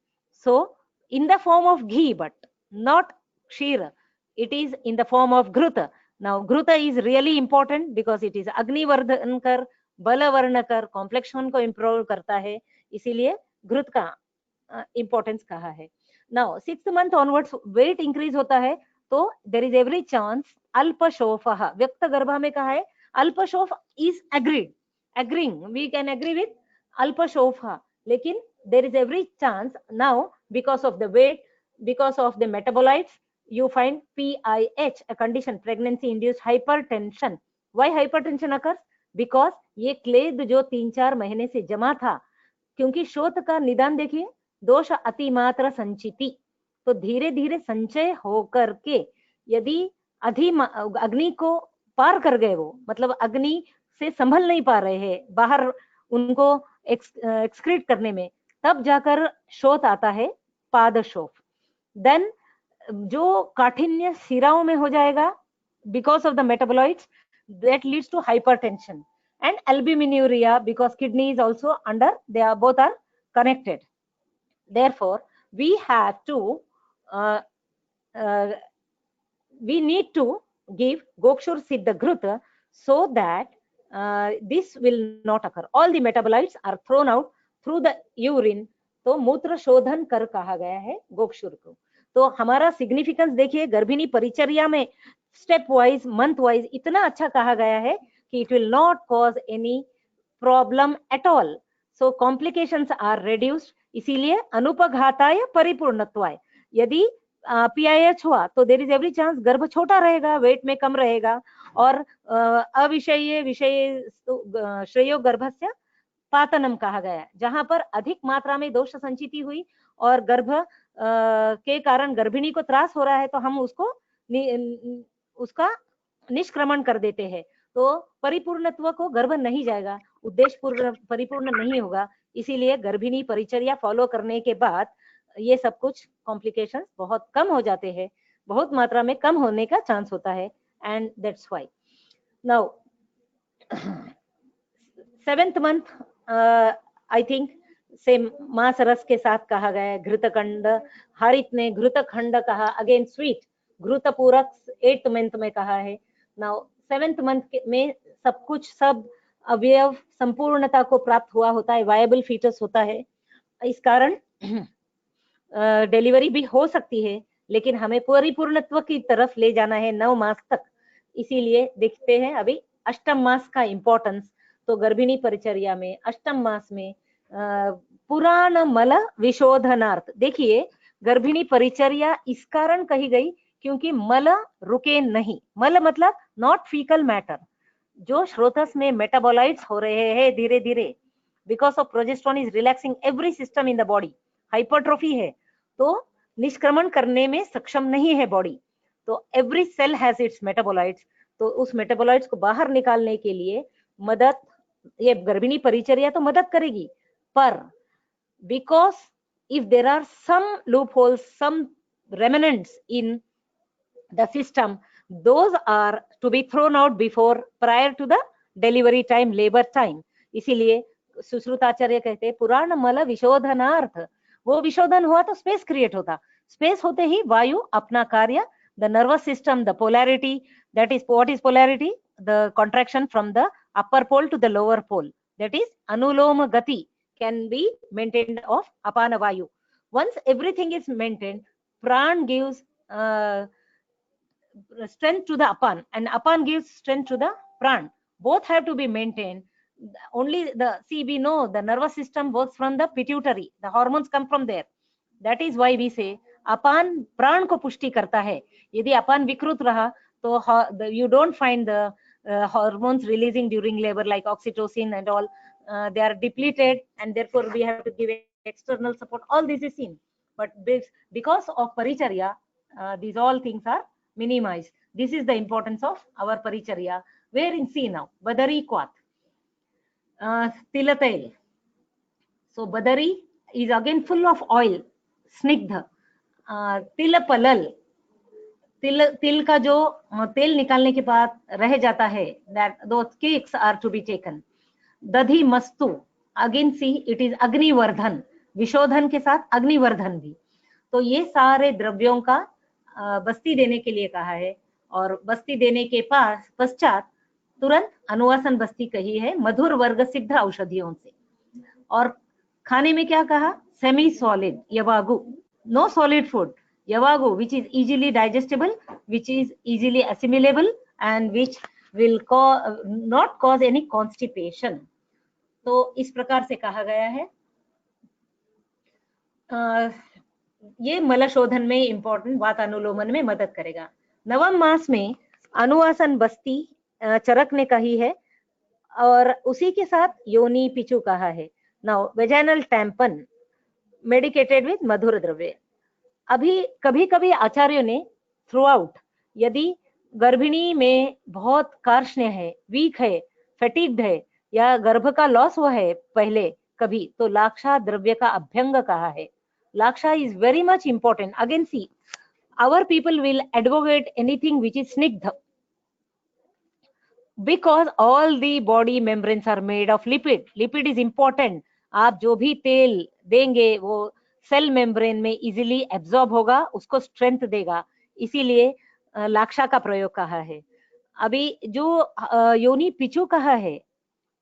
सो in the form of ghee but not kshira, it is in the form of घृत। now घृत is really important because it is अग्नि वर्धनकर, बल वर्णकर, कॉम्प्लेक्शन को इंप्रूव करता है, इसीलिए घृत का इंपॉर्टेंस कहा है। now 6th month onwards weight increase होता है, तो there is every chance अल्पशोफः, व्यक्त गर्भा में कहा है अल्पशोफ is agreeing, we can agree with अल्पशोफः, लेकिन there is every chance now because of the weight, because of the metabolites, you find PIH, a condition, pregnancy induced hypertension. Why hypertension occurs? Because ये क्लेद जो 3-4 महीने से जमा था, क्योंकि शोथ का निदान देखिए दोष अतिमात्र संचिति, तो धीरे धीरे संचय होकर के यदि अग्नि को पार कर गए, वो मतलब अग्नि से संभल नहीं पा रहे हैं बाहर उनको एक्सक्रीट करने में, तब जाकर शोथ आता है पादशोफ। देन जो काठिन्य शिराओं में हो जाएगा because of the metabolites, that leads to hypertension and albuminuria because kidney is also under, they are both are connected. Therefore we have to we need to give gokshur siddha घृत so that this will not occur. All the metabolites are thrown out through the urine, तो मूत्र शोधन कर कहा गया है गोक्षुर को। तो हमारा सिग्निफिकेंस देखिए गर्भिणी परिचर्या में स्टेप वाइज मंथ वाइज इतना अच्छा कहा गया है कि it will not cause any problem at all, so complications are reduced. इसीलिए अनुपघाताय परिपूर्णत्वाय, यदि PIH हुआ तो देयर इज एवरी चांस गर्भ छोटा रहेगा, वेट में कम रहेगा, और अविषय विषय श्रेयो गर्भस्य पातनम कहा गया, जहां पर अधिक मात्रा में दोष संचिति हुई और गर्भ के कारण गर्भिणी को त्रास हो रहा है, तो हम उसका निष्क्रमण कर देते हैं, तो परिपूर्णत्व को गर्भ नहीं जाएगा उद्देश्य परिपूर्ण नहीं होगा। इसीलिए गर्भिणी परिचर्या फॉलो करने के बाद ये सब कुछ कॉम्प्लिकेशंस बहुत कम हो जाते हैं, बहुत मात्रा में कम होने का चांस होता है। And that's why now 7th month I think से मांस रस के साथ कहा गया है। घृतखंड, हरित ने घृतखंड कहा, अगेन स्वीट। घृतपूरक 8th मंथ में कहा है। नाउ 7th मंथ में सब कुछ, सब अवयव संपूर्णता को प्राप्त हुआ होता है, वायबल फीटस होता है। इस कारण डिलीवरी भी हो सकती है, लेकिन हमें परिपूर्णत्व की तरफ ले जाना है 9 मास तक। इसीलिए देखते हैं अभी अष्टम मास का इंपॉर्टेंस। तो गर्भिणी परिचर्या में अष्टम मास में पुराण मल विशोधनार्थ, देखिए गर्भिणी परिचर्या इस कारण कही गई क्योंकि मल रुके नहीं। मल मतलब नॉट फीकल मैटर, जो स्रोतस में मेटाबोलाइट्स हो रहे हैं धीरे धीरे, because of progesterone is relaxing every system in the body. Hypertrophy है तो निष्क्रमण करने में सक्षम नहीं है बॉडी, तो every cell has its metabolites. तो उस मेटाबोलाइट्स को बाहर निकालने के लिए मदद ये गर्भिणी परिचर्या तो मदद करेगी, पर because if there are some loopholes, some remnants in the system, those are to be thrown out before, prior to the delivery time, labor time. इसीलिए सुश्रुताचार्य कहते हैं पुराण मल विशोधनार्थ, वो विशोधन हुआ तो स्पेस क्रिएट होता, स्पेस होते ही वायु अपना कार्य, the nervous system, the polarity, that is what is polarity, the contraction from the upper pole to the lower pole, that is anuloma gati can be maintained of apana vayu. Once everything is maintained, pran gives strength to the apan and apan gives strength to the pran. Both have to be maintained. Only the, see, we know the nervous system works from the pituitary, the hormones come from there. That is why we say apan pran को पुष्टि करता है। यदि अपान विकृत रहा तो you don't find the hormones releasing during labor like oxytocin and all, they are depleted, and therefore we have to give external support. All this is seen, but because of paricharya, these all things are minimized. This is the importance of our paricharya. Where in see now badari kwat, tilatel. So badari is again full of oil, snigdha. तिलपलल, तिल का जो तेल निकालने के बाद रह जाता है, that those cakes are to be taken. दधि मस्तु, again see it is अग्निवर्धन, विशोधन के साथ अग्निवर्धन भी। तो ये सारे द्रव्यों का बस्ती देने के लिए कहा है, और बस्ती देने के पश्चात तुरंत अनुवासन बस्ती कही है मधुर वर्ग सिद्ध औषधियों से। और खाने में क्या कहा, सेमी सॉलिड यवागु, no solid food, yavagu, which is easily digestible, which is easily assimilable, and which will not cause any constipation. तो इस प्रकार से कहा गया है। ये मलशोधन में इंपॉर्टेंट, वातानुलोमन में मदद करेगा। नवम मास में अनुवासन बस्ती चरक ने कही है, और उसी के साथ योनि पिचु कहा है। Now vaginal tampon medicated with मधुर द्रव्य। अभी कभी कभी आचार्यों ने थ्रू आउट, यदि गर्भिणी में बहुत कार्ष्ण्य है, वीक है, फैटिग्ड है, या गर्भ का लॉस हुआ है पहले कभी, तो लाक्षा द्रव्य का अभ्यंग कहा है। लाक्षा is very much important. Again see, our people will advocate anything which is स्निग्ध, because all the body membranes are made of lipid. Lipid is important. आप जो भी तेल देंगे वो सेल मेम्ब्रेन में इजीली एब्जॉर्ब होगा, उसको स्ट्रेंथ देगा, इसीलिए लाक्षा का प्रयोग कहा है। अभी जो योनि पिचु कहा है,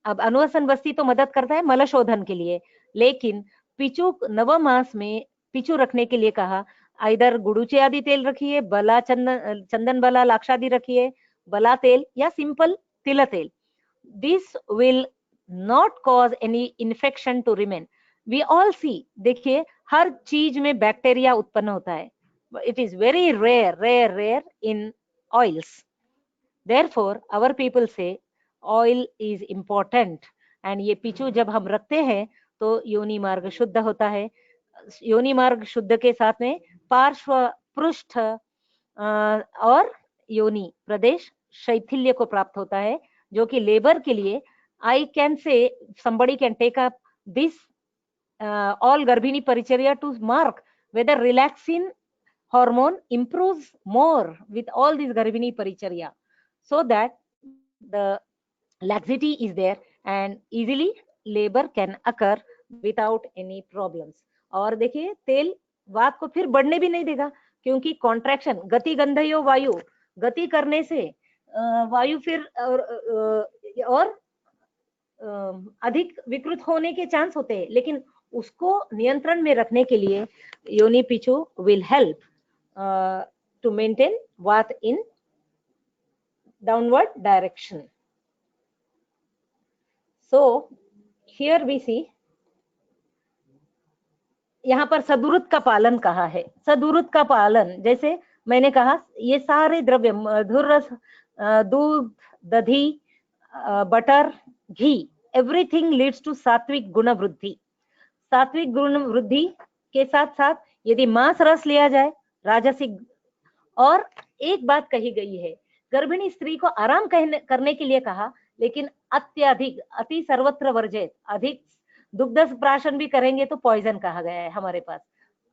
अब अनुवासन बस्ती तो मदद करता है मलशोधन के लिए, लेकिन पिचु नवम मास में पिचु रखने के लिए कहा, इधर गुड़ुचे आदि तेल रखिए, बला चंदन बला लाक्षादि रखिए, बला तेल या सिंपल तिल तेल। This will not cause any infection to remain. We all see, देखिए हर चीज में बैक्टीरिया उत्पन्न होता है, it is very rare in oils. Therefore our people say oil is important, and ये पिचु जब हम रखते हैं तो योनि मार्ग शुद्ध होता है। योनि मार्ग शुद्ध के साथ में पार्श्व, पृष्ठ और योनि प्रदेश शैथिल्य को प्राप्त होता है, जो कि लेबर के लिए I can say somebody can take up this all Garbhini Paricharya to mark whether relaxin hormone improves more with all these Garbhini Paricharya, so that the laxity is there and easily labor can occur without any problems. और देखिए तेल वात को फिर बढ़ने भी नहीं देगा, क्योंकि कॉन्ट्रैक्शन गति गंधयो वायु, गति करने से वायु फिर और अधिक विकृत होने के चांस होते हैं, लेकिन उसको नियंत्रण में रखने के लिए योनि पिचु विल हेल्प टू मेंटेन वात in downward direction. So here we see, यहाँ पर सदुरुत का पालन कहा है. सदुरुत का पालन, जैसे मैंने कहा, ये सारे द्रव्य मधुर रस, दूध, दधी, बटर, घी, एवरीथिंग लीड्स टू सात्विक गुण वृद्धि. सात्विक गुण वृद्धि के साथ साथ यदि मांस रस लिया जाए, राजसिक. और एक बात कही गई है, गर्भिणी स्त्री को आराम करने के लिए कहा, लेकिन अत्यधिक अति सर्वत्र वर्जित, अधिक दुग्ध प्राशन भी करेंगे तो पॉइजन कहा गया है हमारे पास.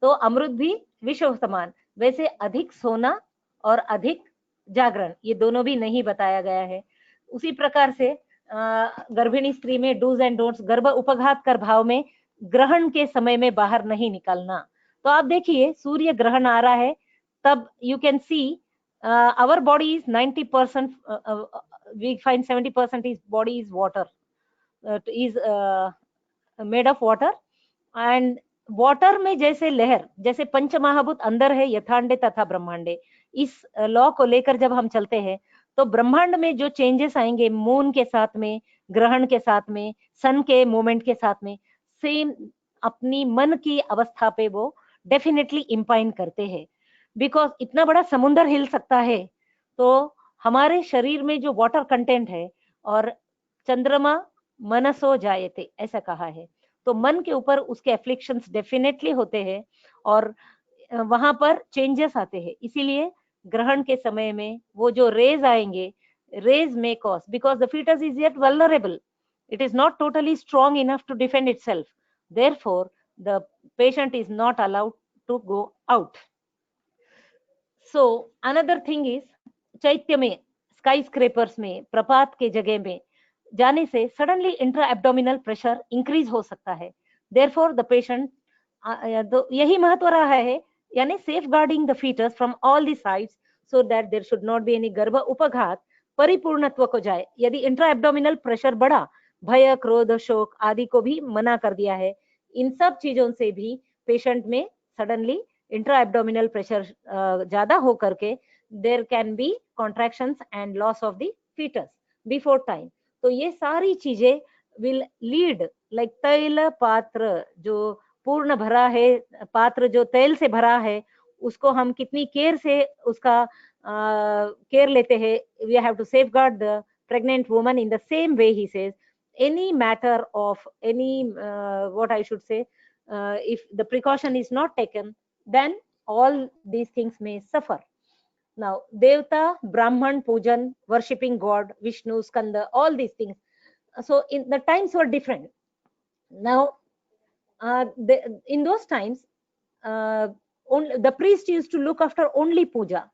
तो अमृत भी विष समान, वैसे अधिक सोना और अधिक जागरण, ये दोनों भी नहीं बताया गया है. उसी प्रकार से गर्भिणी स्त्री में डूज एंड डोंट्स, गर्भ उपघात कर भाव में ग्रहण के समय में बाहर नहीं निकलना. तो आप देखिए सूर्य ग्रहण आ रहा है, तब you can see our body is 90%, we find 70% is body is water, is made of water. and water में जैसे लहर, जैसे पंच महाभूत अंदर है, यथांडे तथा ब्रह्मांडे, इस लॉ को लेकर जब हम चलते हैं तो ब्रह्मांड में जो चेंजेस आएंगे मून के साथ में, ग्रहण के साथ में, सन के मूवमेंट के साथ में, सेम अपनी मन की अवस्था पे वो डेफिनेटली इंपाइन करते हैं. बिकॉज इतना बड़ा समुंदर हिल सकता है, तो हमारे शरीर में जो वाटर कंटेंट है, और चंद्रमा मनसो जायते ऐसा कहा है, तो मन के ऊपर उसके एफ्लिक्शंस डेफिनेटली होते हैं और वहां पर चेंजेस आते हैं. इसीलिए ग्रहण के समय में वो जो रेज आएंगे, rays may cause, because the foetus is yet vulnerable, it is not totally strong enough to defend itself, therefore the patient is not allowed to go out. So another thing is, चैत्य में, स्काई स्क्रेपर्स में, प्रपात के जगह में जाने से suddenly intra abdominal pressure increase हो सकता है. देयरफॉर द पेशेंट, यही महत्व रहा है, यानी safeguarding the foetus from all the sides, so that there should not be any गर्भ उपघात परिपूर्णत्व को जाए. यदि इंट्रा एब्डोमिनल प्रेशर बढ़ा, भय, क्रोध, शोक आदि को भी मना कर दिया है. इन सब चीजों से भी पेशेंट में सडनली इंट्रा एब्डोमिनल प्रेशर ज्यादा हो करके there can be contractions and loss of the foetus before time. तो ये सारी चीजें विल लीड, लाइक तैल पात्र जो पूर्ण भरा है, पात्र जो तेल से भरा है, उसको हम कितनी केयर से उसका केयर लेते हैं. We have to safeguard the pregnant woman. In the same way, he says, any matter of any what I should say, if the precaution is not taken, then all these things may suffer. Now devta, brahman pujan, worshipping god, Vishnu, Skanda, all these things, so in the times were different. Now in those times only the priest used to look after only puja.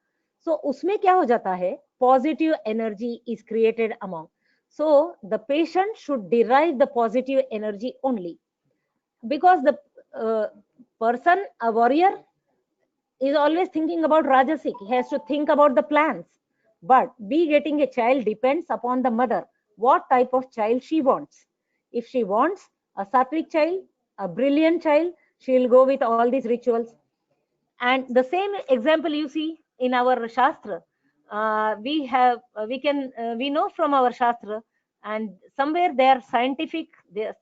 So उसमें क्या हो जाता है, positive energy is created among, so the patient should derive the positive energy only, because the person, a warrior, is always thinking about rajasic, he has to think about the plans. But be getting a child depends upon the mother, what type of child she wants. If she wants a sattvic child, a brilliant child, she will go with all these rituals. And the same example you see in our shastra. We know from our shastra, and somewhere they are scientific,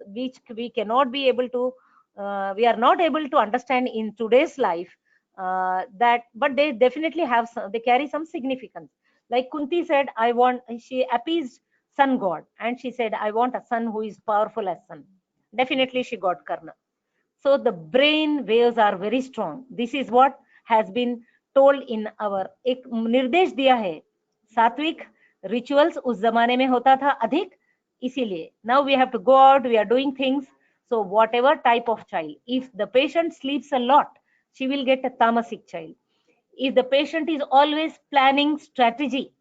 which we cannot be able to, we are not able to understand in today's life, that, but they definitely have they carry some significance. Like Kunti said, she appeased sun god, and she said, I want a son who is powerful as sun. Definitely she got Karna. So the brain waves are very strong. This is what has been told in our, एक निर्देश दिया है. सात्विक रिचुअल्स उस जमाने में होता था अधिक, इसीलिए now we have to go out, we are doing things. So whatever type of child, if the patient sleeps a lot, she will get a tamasic child. If the patient is always planning strategy,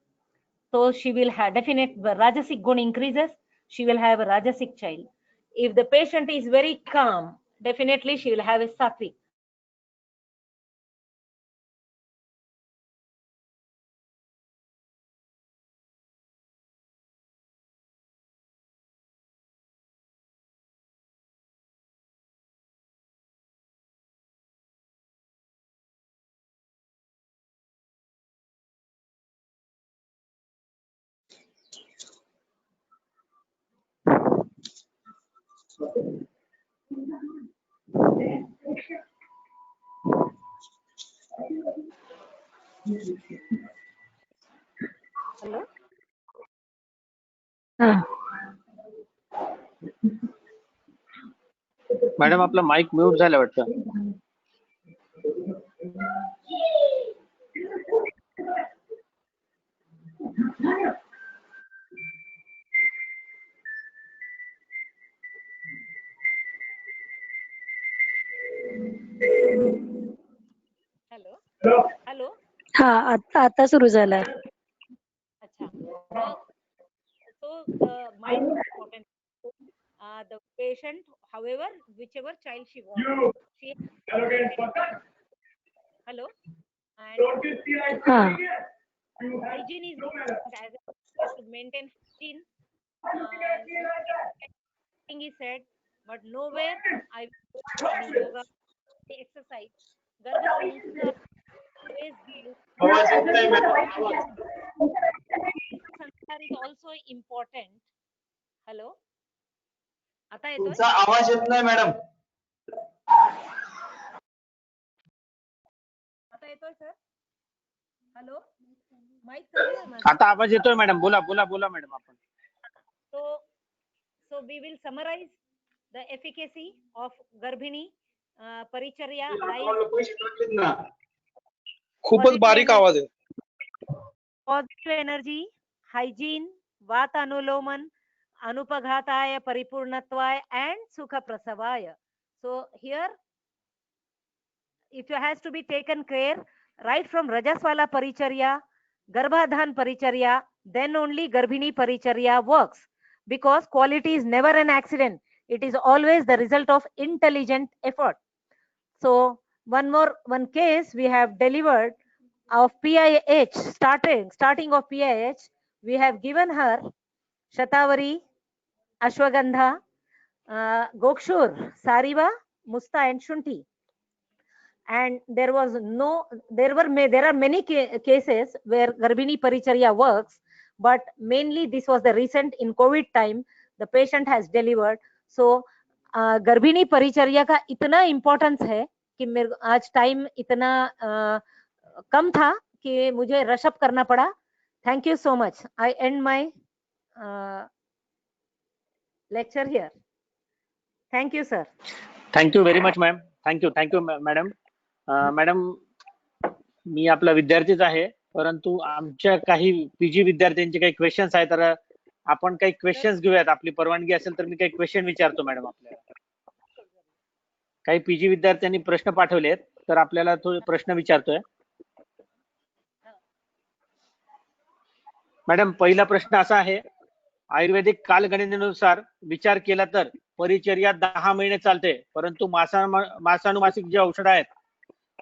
so she will have definite rajasic gun increases, she will have a rajasic child. If the patient is very calm, definitely she will have a sattvic. Hello. Madam आपला माईक म्यूट झाला वाटतं. Hello. Hello. हा आता सुरू झाला. Acha. So the mind is important. The patient, however, whichever child she wants, she. Hello. And हा hygiene is as to maintain hygiene. Thing is said, but nowhere I will yoga, exercise. Garbha Sanskar always give. आवाज येत नाही मॅडम. आवाज. Sanskar is also important. Hello. आता येतोय? तुमचा आवाज येत नाही मॅडम. आता येतोय सर? हॅलो. माईक चालू आहे माझा. आता आवाज येतोय मॅडम. बोला बोला बोला मॅडम आपण. So we will summarize the efficacy of Garbhini Paricharya lies. खूपच बारीक आवाज आहे. Positive energy, hygiene, Vatanuloman, Anupaghataya Paripurnatvaya and Sukha Prasavaya. So here it has to be taken care right from Rajaswala Paricharya, Garbhadhan Paricharya, then only Garbhini Paricharya works, because quality is never an accident. It is always the result of intelligent effort. So one case we have delivered of PIH, starting of PIH, we have given her Shatavari, Ashwagandha, Gokshur, Sariva, Musta and Shunti. And there are many cases where Garbhini Paricharya works, but mainly this was the recent in COVID time, the patient has delivered. So Garbhini Paricharya का इतना importance है कि मेरे आज time इतना कम था कि मुझे rush up करना पड़ा. Thank you so much. I end my lecture here. Thank you, sir. Thank you very much ma'am. Thank you madam. Madam मी आपला विद्यार्थीच आहे, परंतु आमच्या काही पीजी विद्यार्थ्यांचे काही क्वेश्चन्स आहेत, तर आपण काही क्वेश्चन्स घेऊयात. आपली परवानगी असेल तर मी काही क्वेश्चन विचारतो मॅडम आपल्याला. काही पीजी विद्यार्थ्यांनी प्रश्न पाठवलेत, तर आपल्याला तो प्रश्न विचारतोय. मॅडम पहिला प्रश्न असा आहे, आयुर्वेदिक कालगणनेनुसार विचार केला तर परिचर्या 10 महिने चालते, परंतु मासानुमासिक जे औषध आहेत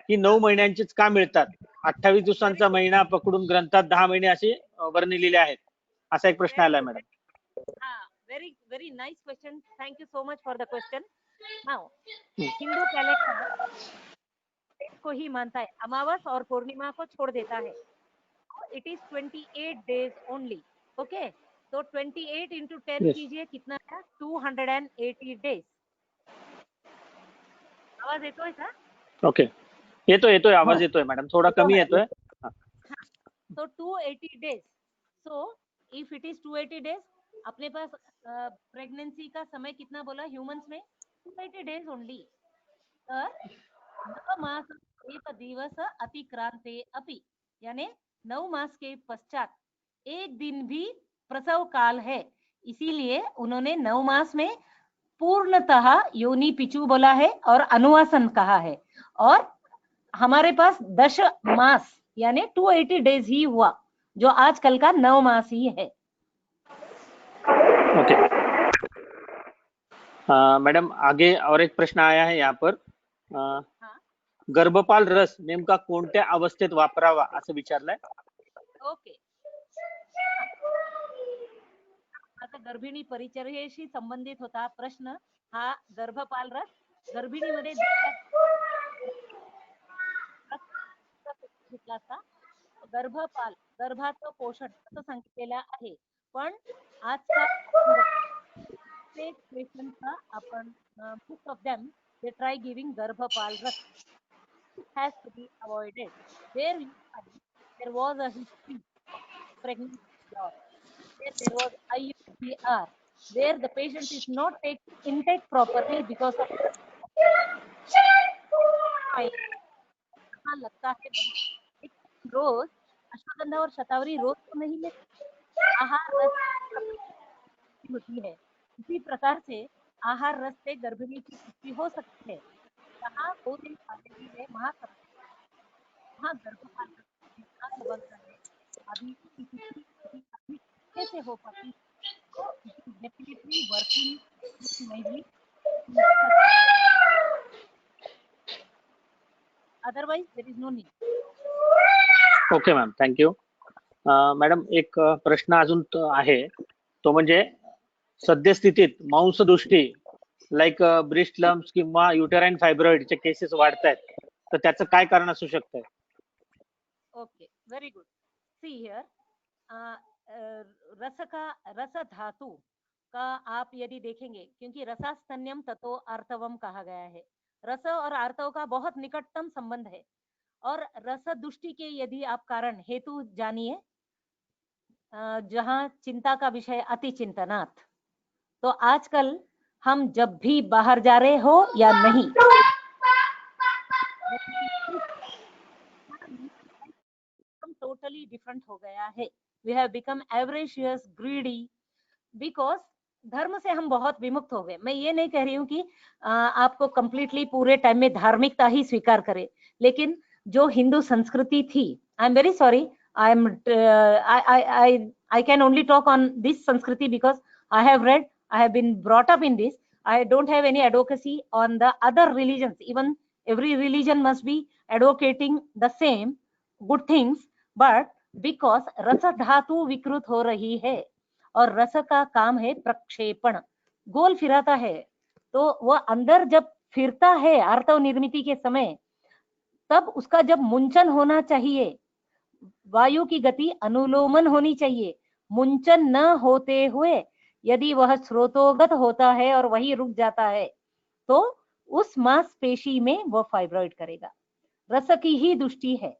ती 9 महिन्यांचीच का मिळतात? 28 दिवसांचा महिना पकडून ग्रंथात 10 महिने असे वर्णिलेले आहेत. असा एक प्रश्न आलाय madam. Very nice question. Thank you so much for the question. Now, Hindu calendar को ही मानता है, अमावस और पूर्णिमा को छोड़ देता है. It is 28 days only. Okay. तो 28 into 10 Yes. कीजिए कितना है? 280 days. आवाज येतोय का? ओके. येतोय आवाज येतोय मॅडम. थोडा कमी येतोय. So 280 days. So if it is 280 days, अपने पास प्रेगनेंसी का समय कितना बोला ह्यूमंस में? 280 days only. तर 9 मास एक दिवस अतिक्रांते अपि, यानी 9 मास के पश्चात एक दिन भी प्रसव काल है. इसीलिए उन्होंने 9 मास में पूर्णतः योनि पिचू बोला है और अनुवासन कहा है, और हमारे पास 10 मास यानी 280 डेज ही हुआ, जो आजकल का 9 मास ही है। ओके मैडम, आगे और एक प्रश्न आया है यहाँ पर. गर्भपाल रस नेमका कोणत्या अवस्थेत वापरावा असं विचारलंय. ओके, आता गर्भिणी परिचर्येशी संबंधित होता प्रश्न हा. गर्भपाल रस गर्भिणीमध्ये घेतला असता. गर्भपाल गर्भाचं पोषण असं सांगितलेलं आहे, पण आजकाल पेशंटला आपण most of them they try giving गर्भपाल रस. It has to be avoided. There was a history of pregnancy loss, where there was IUDR, where the patient is not taking intake properly because of लगता है एक रोज अश्वगंधा और शतावरी रोज तो नहीं लेते, आहार रस होती है। इसी प्रकार से आहार रस से गर्भिणी की पुष्टि हो सकती है। जहाँ 2 दिन पहले है वहाँ गर्भपाल बनता है, अभी कैसे हो पाती, डेफिनेटली वर्किंग नहीं, otherwise there is no need. Okay ma'am, thank you. Madam, एक प्रश्न अजून आहे, तो म्हणजे सद्यस्थितीत मांसदुष्टी लाईक ब्रेस्ट लम्प्स किंवा युटेराइन फायब्रॉइडचे केसेस वाढत आहेत, तर त्याचं काय कारण असू शकतं. Okay, very good. See here, रस धातु का आप यदि देखेंगे, क्योंकि रसास्तन्यम ततो आर्तवम कहा गया है, रस और आर्तव का बहुत निकटतम संबंध है, और रस दुष्टि के यदि आप कारण हेतु जानिए, जहां चिंता का विषय अति चिंतनात्, तो आजकल हम जब भी बाहर जा रहे हो या नहीं, टोटली डिफरेंट हो गया है. We have become avaricious, greedy, because धर्म से हम बहुत विमुक्त हो गए. मैं ये नहीं कह रही हूँ कि आपको कंप्लीटली पूरे टाइम में धार्मिकता ही स्वीकार करे, लेकिन जो हिंदू संस्कृति थी, I am very sorry, I can only talk on this Sanskriti because I have read, I have been brought up in this. I don't have any advocacy on the other religions. Even every religion must be advocating the same good things, but because रस धातु विकृत हो रही है और रस का काम है प्रक्षेपण, गोल फिराता है, तो वह अंदर जब फिरता है आर्तव निर्मिति के समय, तब उसका जब मुंचन होना चाहिए, वायु की गति अनुलोमन होनी चाहिए, मुंचन न होते हुए यदि वह स्रोतोगत होता है और वही रुक जाता है, तो उस मांसपेशी में वह फाइब्रॉइड करेगा. रस की ही दुष्टि है,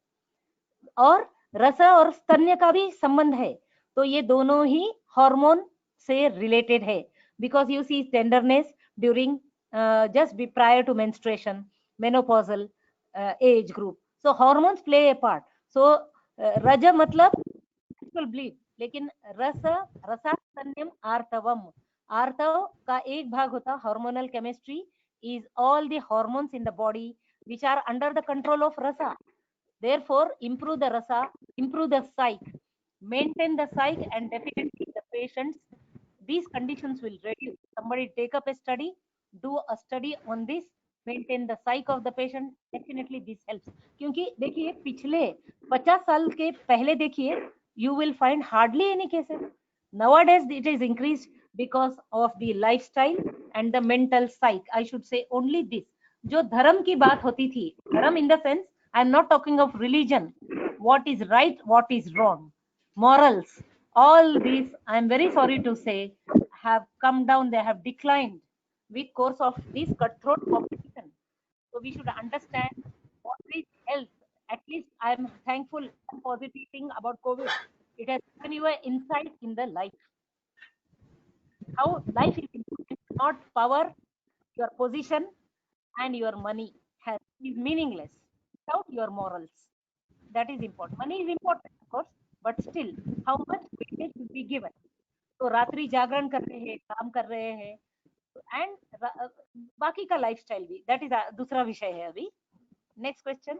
और रस और स्तन्य का भी संबंध है, तो ये दोनों ही हार्मोन से रिलेटेड है. Because you see tenderness during just be prior to menstruation, menopausal age group, so hormones play a part. So रज मतलब ब्लीड, लेकिन रसास्तन्यम आर्तवम, आर्तव का एक भाग होता hormonal chemistry, is all the hormones in the body which are under the control of rasa. Therefore, improve the rasa, improve the psyche, maintain the psyche, and definitely the patients, these conditions will reduce. Somebody take up a study, do a study on this, maintain the psyche of the patient, definitely this helps. क्योंकि देखिए पिछले 50 साल के पहले देखिए, you will find hardly any cases. Nowadays it is increased because of the lifestyle and the mental psyche. I should say only this. जो धर्म की बात होती थी, धर्म in the sense I am not talking of religion, what is right, what is wrong, morals, all these I am very sorry to say have come down, they have declined with course of this cutthroat competition. So we should understand what is health. At least I am thankful and positive thing about COVID. It has given you an insight in the life. How life is important, not power, your position and your money is meaningless without your morals. That is important. Money is important, of course, but still, how much weightage should be given? तो रात्रि जागरण कर रहे हैं, काम कर रहे हैं, एंड बाकी का लाइफस्टाइल भी, दैट इज दूसरा विषय है अभी। Next question,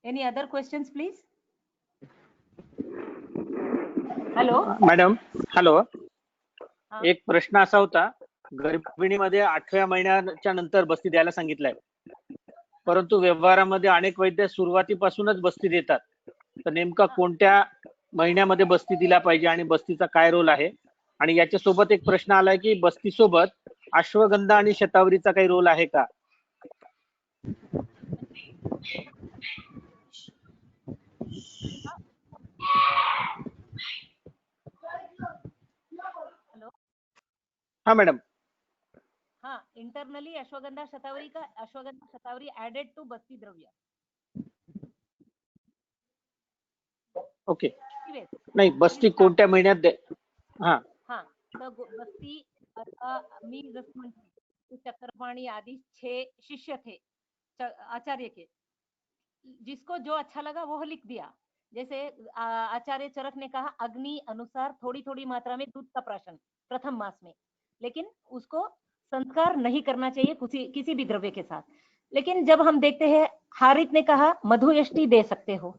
any other questions please. Hello madam, hello, हा. एक प्रश्न असा होता, गर्भिणीमध्ये 8व्या महिन्याच्या नंतर बस्ती द्यायला सांगितलंय, परंतु व्यवहारामध्ये अनेक वैद्य सुरुवातीपासूनच बस्ती देतात, तर नेमका कोणत्या महिन्यामध्ये बस्ती दिला पाहिजे आणि बस्तीचा काय रोल आहे? आणि याच्यासोबत एक प्रश्न आलाय की बस्ती सोबत अश्वगंधा आणि शतावरीचा काही रोल आहे का? हाँ मैडम। हाँ, internally ashwagandha shatavari added to basti dravya. Okay, नाही बस्ती कोणत्या महिन्यात दे? हाँ हाँ, तो बस्ती मी जसं म्हणते चक्रपाणी आदि 6 शिष्य थे आचार्य के, जिसको जो अच्छा लगा वो लिख दिया। जैसे आचार्य चरक ने कहा अग्नि अनुसार थोड़ी थोड़ी मात्रा में दूध का प्राशन प्रथम मास में, लेकिन उसको संस्कार नहीं करना चाहिए किसी भी द्रव्य के साथ। लेकिन जब हम देखते हैं हारित ने कहा मधुयष्टि दे सकते हो,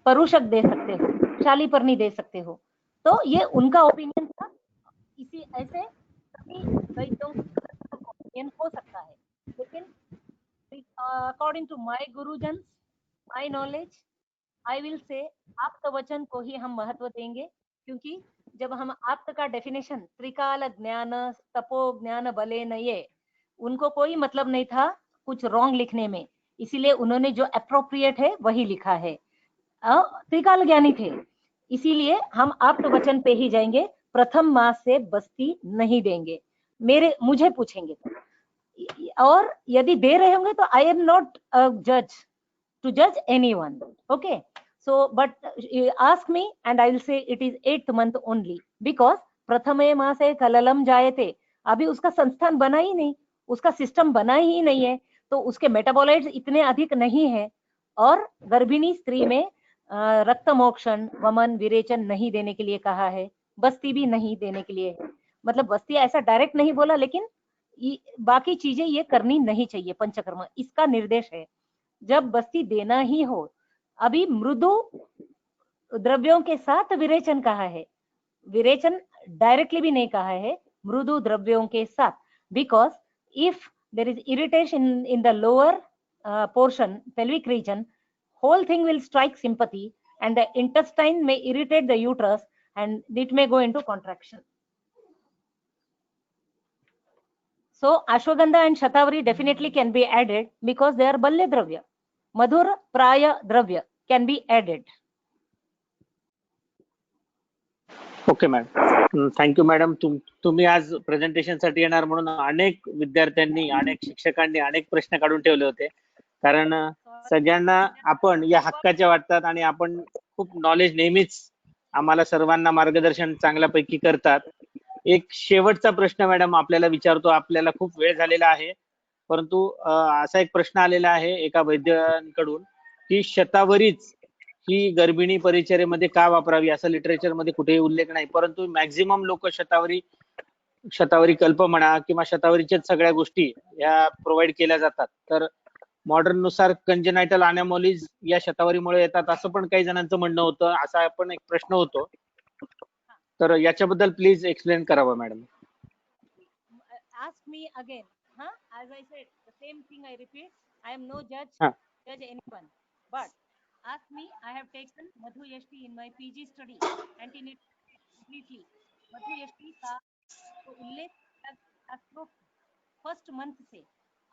परुषक दे सकते हो, शालीपर्णी दे सकते हो, तो ये उनका ओपिनियन था। इसी ऐसे सभी वैद्यों का ओपिनियन हो सकता है, लेकिन अकॉर्डिंग टू माय गुरुजन, my knowledge, I will say आप्त वचन को ही हम महत्व देंगे, क्योंकि जब हम आप्त का डेफिनेशन त्रिकाल ज्ञान तपो ज्ञान बले नये, उनको कोई मतलब नहीं था कुछ रॉन्ग लिखने में, इसीलिए उन्होंने जो अप्रोप्रिएट है वही लिखा है। त्रिकाल ज्ञानी थे, इसीलिए हम आप्त वचन पे ही जाएंगे, प्रथम मास से बस्ती नहीं देंगे। मुझे पूछेंगे तो, और यदि दे रहे होंगे तो आई एम नॉट जज to judge anyone, okay? So but ask me and I will say it is 8th month only, because प्रथमे मासे कललम जायते, अभी उसका संस्थान बना ही नहीं, उसका सिस्टम बना ही नहीं है, तो उसके मेटाबोलाइट्स इतने अधिक नहीं है, और गर्भिणी स्त्री में रक्त मोक्षण वमन विरेचन नहीं देने के लिए कहा है, बस्ती भी नहीं देने के लिए है। मतलब बस्ती ऐसा डायरेक्ट नहीं बोला, लेकिन बाकी चीजें ये करनी नहीं चाहिए, पंचकर्म इसका निर्देश है। जब बस्ती देना ही हो, अभी मृदु द्रव्यों के साथ विरेचन कहा है, विरेचन डायरेक्टली भी नहीं कहा है, मृदु द्रव्यों के साथ, because if there is irritation in the lower portion pelvic region, whole thing will strike sympathy and the intestine may irritate the uterus and it may go into contraction. So ashwagandha and shatavari definitely can be added because they are balya dravya. Madhur praya dravya can be added. Okay madam, thank you madam. तुम्ही आज प्रेझेंटेशन साठी येणार म्हणून अनेक विद्यार्थ्यांनी, अनेक शिक्षकांनी अनेक प्रश्न काढून ठेवले होते, कारण सगळ्यांना आपण या हक्काच्या वाटतात आणि आपण खूप नॉलेज नेहमीच आम्हाला सर्वांना मार्गदर्शन चांगल्यापैकी करतात. एक शेवटचा प्रश्न मॅडम आपल्याला विचारतो, आपल्याला खूप वेळ झालेला आहे, परंतु असा एक प्रश्न आलेला आहे एका वैद्यांकडून की शतावरीच ही गर्भिणी परिचर्येमध्ये का वापरावी, असं लिटरेचर मध्ये कुठेही उल्लेख नाही, परंतु मॅक्झिमम लोक शतावरी कल्प म्हणा किंवा शतावरीच्याच सगळ्या गोष्टी या प्रोव्हाइड केल्या जातात. तर मॉडर्न नुसार कंजेनायटल अनॅमोलीज या शतावरीमुळे येतात असं पण काही जणांचं म्हणणं होतं, असा पण एक प्रश्न होतो, तर याच्याबद्दल प्लीज एक्सप्लेन करावं madam. Ask me again. As I said, the same thing I repeat. I am no judge anyone. But ask me, I have taken Madhu Yashti in my PG study, antenatal completely. Madhu Yashti का तो उल्लेख फर्स्ट मंथ से,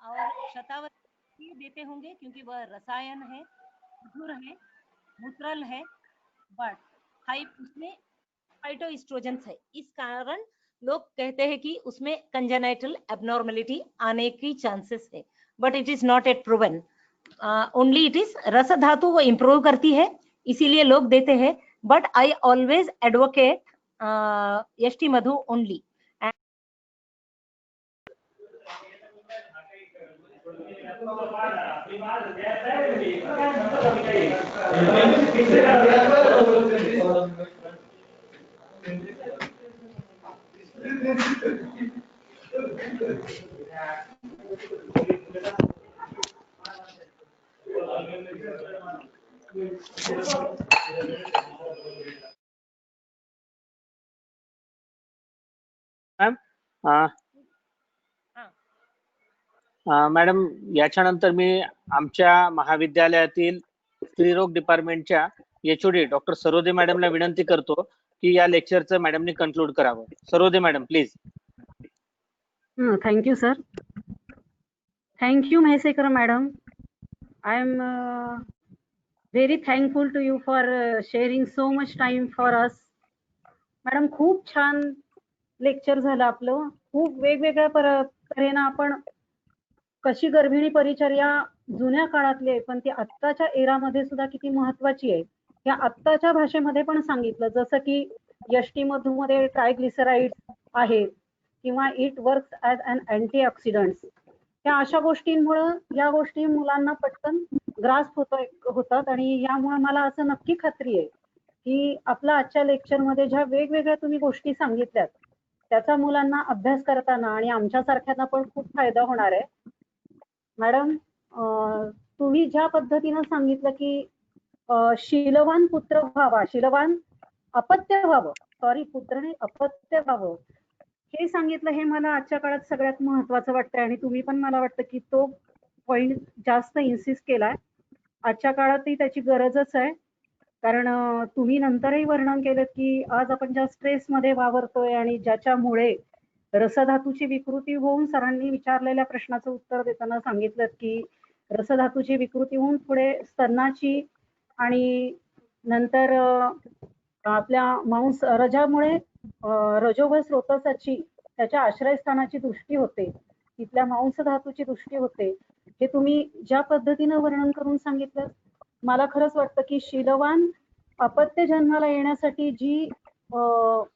और शतावरी देते होंगे क्योंकि वह रसायन है, मधुर है, मूत्रल है, बट हाई उसमें फाइटोएस्ट्रोजेंस है, इस कारण लोग कहते हैं कि उसमें कंजेनाइटल एबनॉर्मलिटी आने की चांसेस है, but it is not at proven. Only it is रस धातु वो इंप्रूव करती है, इसीलिए लोग देते हैं, बट आई ऑलवेज एडवोकेट यष्टि मधु ओनली. मॅम मॅडम, याच्यानंतर मी आमच्या महाविद्यालयातील स्त्रीरोग डिपार्टमेंटच्या एचओडी डॉक्टर सरोदे मॅडमला विनंती करतो की या लेक्चरचं मॅडमनी कन्क्लूड करावं. Sarode madam please. Thank you, sir. Thank you, Mehsekar madam. I am very thankful to you for sharing so much time for us. Madam, खूप छान लेक्चर झालं आपलं. खूप वेगवेगळ्या तऱ्हेनं आपण कशी गर्भिणी परिचर्या जुन्या काळातली आहे पण ती आत्ताच्या एरामध्ये सुद्धा किती महत्वाची आहे या आत्ताच्या भाषेमध्ये पण सांगितलं. जसं की यष्टी मधूमध्ये ट्रायग्लिसराइड आहेत किंवा it works as an antioxidants. त्या अशा गोष्टींमुळे या गोष्टी मुलांना पटकन ग्रास्प होतात आणि यामुळे मला असं नक्की खात्री आहे की आपल्या आजच्या लेक्चरमध्ये ज्या वेगवेगळ्या तुम्ही गोष्टी सांगितल्यात त्याचा मुलांना अभ्यास करताना आणि आमच्यासारख्यांना पण खूप फायदा होणार आहे. मॅडम, तुम्ही ज्या पद्धतीनं सांगितलं की शीलवान पुत्र व्हावा, शीलवान अपत्य व्हावं, सॉरी पुत्र नाही अपत्य व्हावं, हे सांगितलं हे मला आजच्या काळात सगळ्यात महत्वाचं वाटतंय आणि तुम्ही पण मला वाटतं की तो पॉइंट जास्त इन्सिस्ट केलाय. आजच्या काळातही त्याची गरजच आहे कारण तुम्ही नंतरही वर्णन केलं की आज आपण ज्या स्ट्रेसमध्ये वावरतोय आणि ज्याच्यामुळे रसधातूची विकृती होऊन सरांनी विचारलेल्या प्रश्नाचं उत्तर देताना सांगितलं की रसधातूची विकृती होऊन पुढे स्तनाची आणि नंतर आपल्या मांस रजामुळे रजोगस स्रोताची त्याच्या आश्रयस्थानाची दृष्टी होते, तिथल्या मांस धातूची दृष्टी होते. हे तुम्ही ज्या पद्धतीनं वर्णन करून सांगितलं मला खरंच वाटतं की शीलवान अपत्य जन्माला येण्यासाठी जी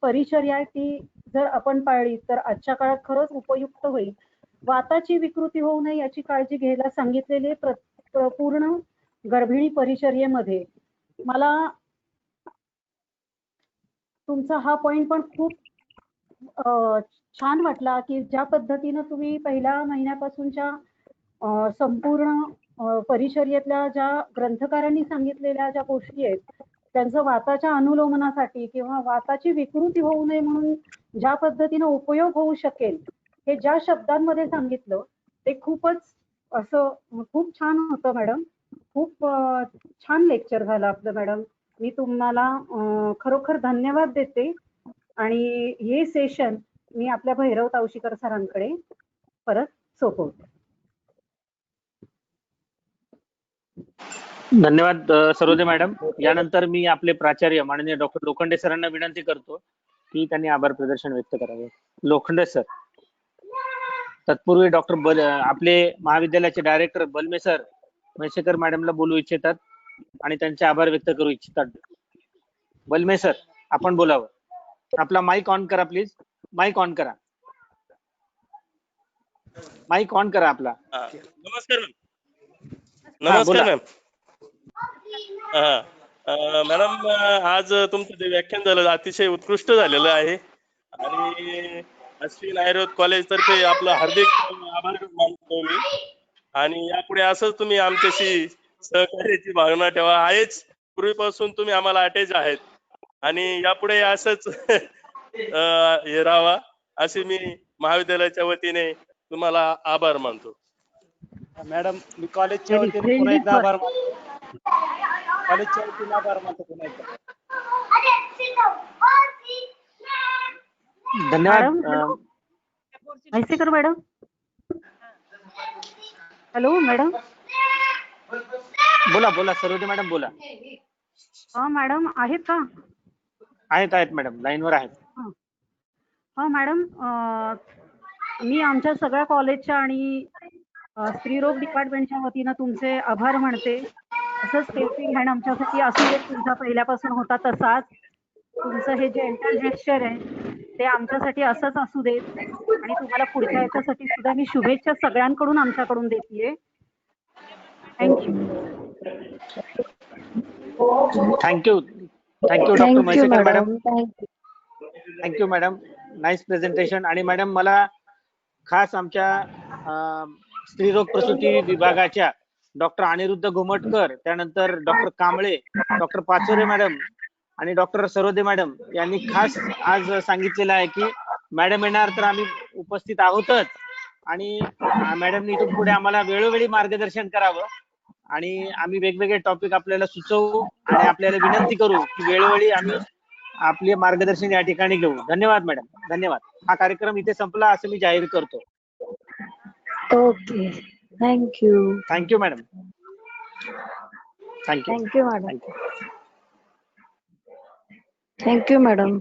परिचर्या आहे ती जर आपण पाळली तर आजच्या काळात खरंच उपयुक्त होईल. वाताची विकृती होऊ नये याची काळजी घ्यायला सांगितलेले पूर्ण गर्भिणी परिचर्येमध्ये मला तुमचा हा पॉइंट पण खूप छान वाटला की ज्या पद्धतीनं तुम्ही पहिल्या महिन्यापासूनच्या संपूर्ण परिचर्येतल्या ज्या ग्रंथकारांनी सांगितलेल्या ज्या गोष्टी आहेत त्यांचं वाताच्या अनुलोमनासाठी किंवा वाताची विकृती होऊ नये म्हणून ज्या पद्धतीनं उपयोग होऊ शकेल हे ज्या शब्दांमध्ये सांगितलं ते खूपच असं खूप छान होतं. मॅडम, खूप छान लेक्चर झालं आपलं. मॅडम, मी तुम्हाला खरोखर धन्यवाद देते आणि हे सेशन मी आपल्या भैरव तावशीकर सरांकडे परत सोपवते. धन्यवाद सरोदे मॅडम. यानंतर मी आपले प्राचार्य माननीय डॉक्टर लोखंडे सरांना विनंती करतो की त्यांनी आभार प्रदर्शन व्यक्त करावे. लोखंडे सर. तत्पूर्वी डॉक्टर आपले महाविद्यालयाचे डायरेक्टर बलमे सर म्हैसेकर मॅडमला बोलू इच्छितात आणि त्यांचे आभार व्यक्त करू इच्छितात. बलमे सर, आपण बोलावं. आपला माईक ऑन करा प्लीज. माईक ऑन करा. माईक ऑन करा आपला. नमस्कार मॅम. नमस्कार मॅम. मॅडम, आज तुमचं जे व्याख्यान झालं अतिशय उत्कृष्ट झालेलं आहे आणि अश्विन आयुर्वेद कॉलेज तर्फे आपलं हार्दिक आभार मानतो मी. आणि यापुढे असंच तुम्ही आमच्याशी सहकार्याची भावना ठेवा. आहेच, पूर्वीपासून तुम्ही आम्हाला अटॅच आहेत आणि यापुढे असंच हे राहावा असे मी महाविद्यालयाच्या वतीने तुम्हाला आभार मानतो. मॅडम, मी कॉलेजच्या वतीने पुन्हा एकदा आभार मानतो. कॉलेजच्या वतीने आभार मानतो पुन्हा एकदा. धन्यवाद. म्हैसेकर मॅडम. Hello madam. बोला बोला सरोदे मॅडम बोला. हा मॅडम आहेत का? आहेत मॅडम, लाईनवर आहेत. हा मॅडम, मी आमच्या सगळ्या कॉलेजच्या आणि स्त्रीरोग डिपार्टमेंटच्या वतीनं तुमचे आभार मानते. असंच हेल्पिंग हँड आमच्यासाठी असू देत तुमचा पहिल्यापासून होता तसाच. तुमचं हे जे जेस्चर आहे ते आमच्यासाठी असंच असू देत आणि तुम्हाला पुढच्या याच्यासाठी सुद्धा मी शुभेच्छा सगळ्यांकडून आमच्याकडून देतेय. Thank you. Thank you doctor thank you Mhaisekar madam. Madam. Thank you madam. Nice presentation. आणि मॅडम मला खास आमच्या स्त्रीरोग प्रसूती विभागाच्या डॉक्टर अनिरुद्ध घुमटकर, त्यानंतर doctor Kamble, doctor Pachore madam आणि डॉक्टर सरोदे मॅडम यांनी खास आज सांगितलेलं आहे की मॅडम येणार तर आम्ही उपस्थित आहोतच, आणि मॅडमनी इथून पुढे आम्हाला वेळोवेळी मार्गदर्शन करावं आणि आम्ही वेगवेगळे टॉपिक आपल्याला सुचवू आणि आपल्याला विनंती करू की वेळोवेळी आम्ही आपले मार्गदर्शन या ठिकाणी घेऊ. धन्यवाद मॅडम. धन्यवाद. हा कार्यक्रम इथे संपला असं मी जाहीर करतो. Okay. Thank you. Thank you madam. Thank you. Thank you madam. Thank you. Thank you madam.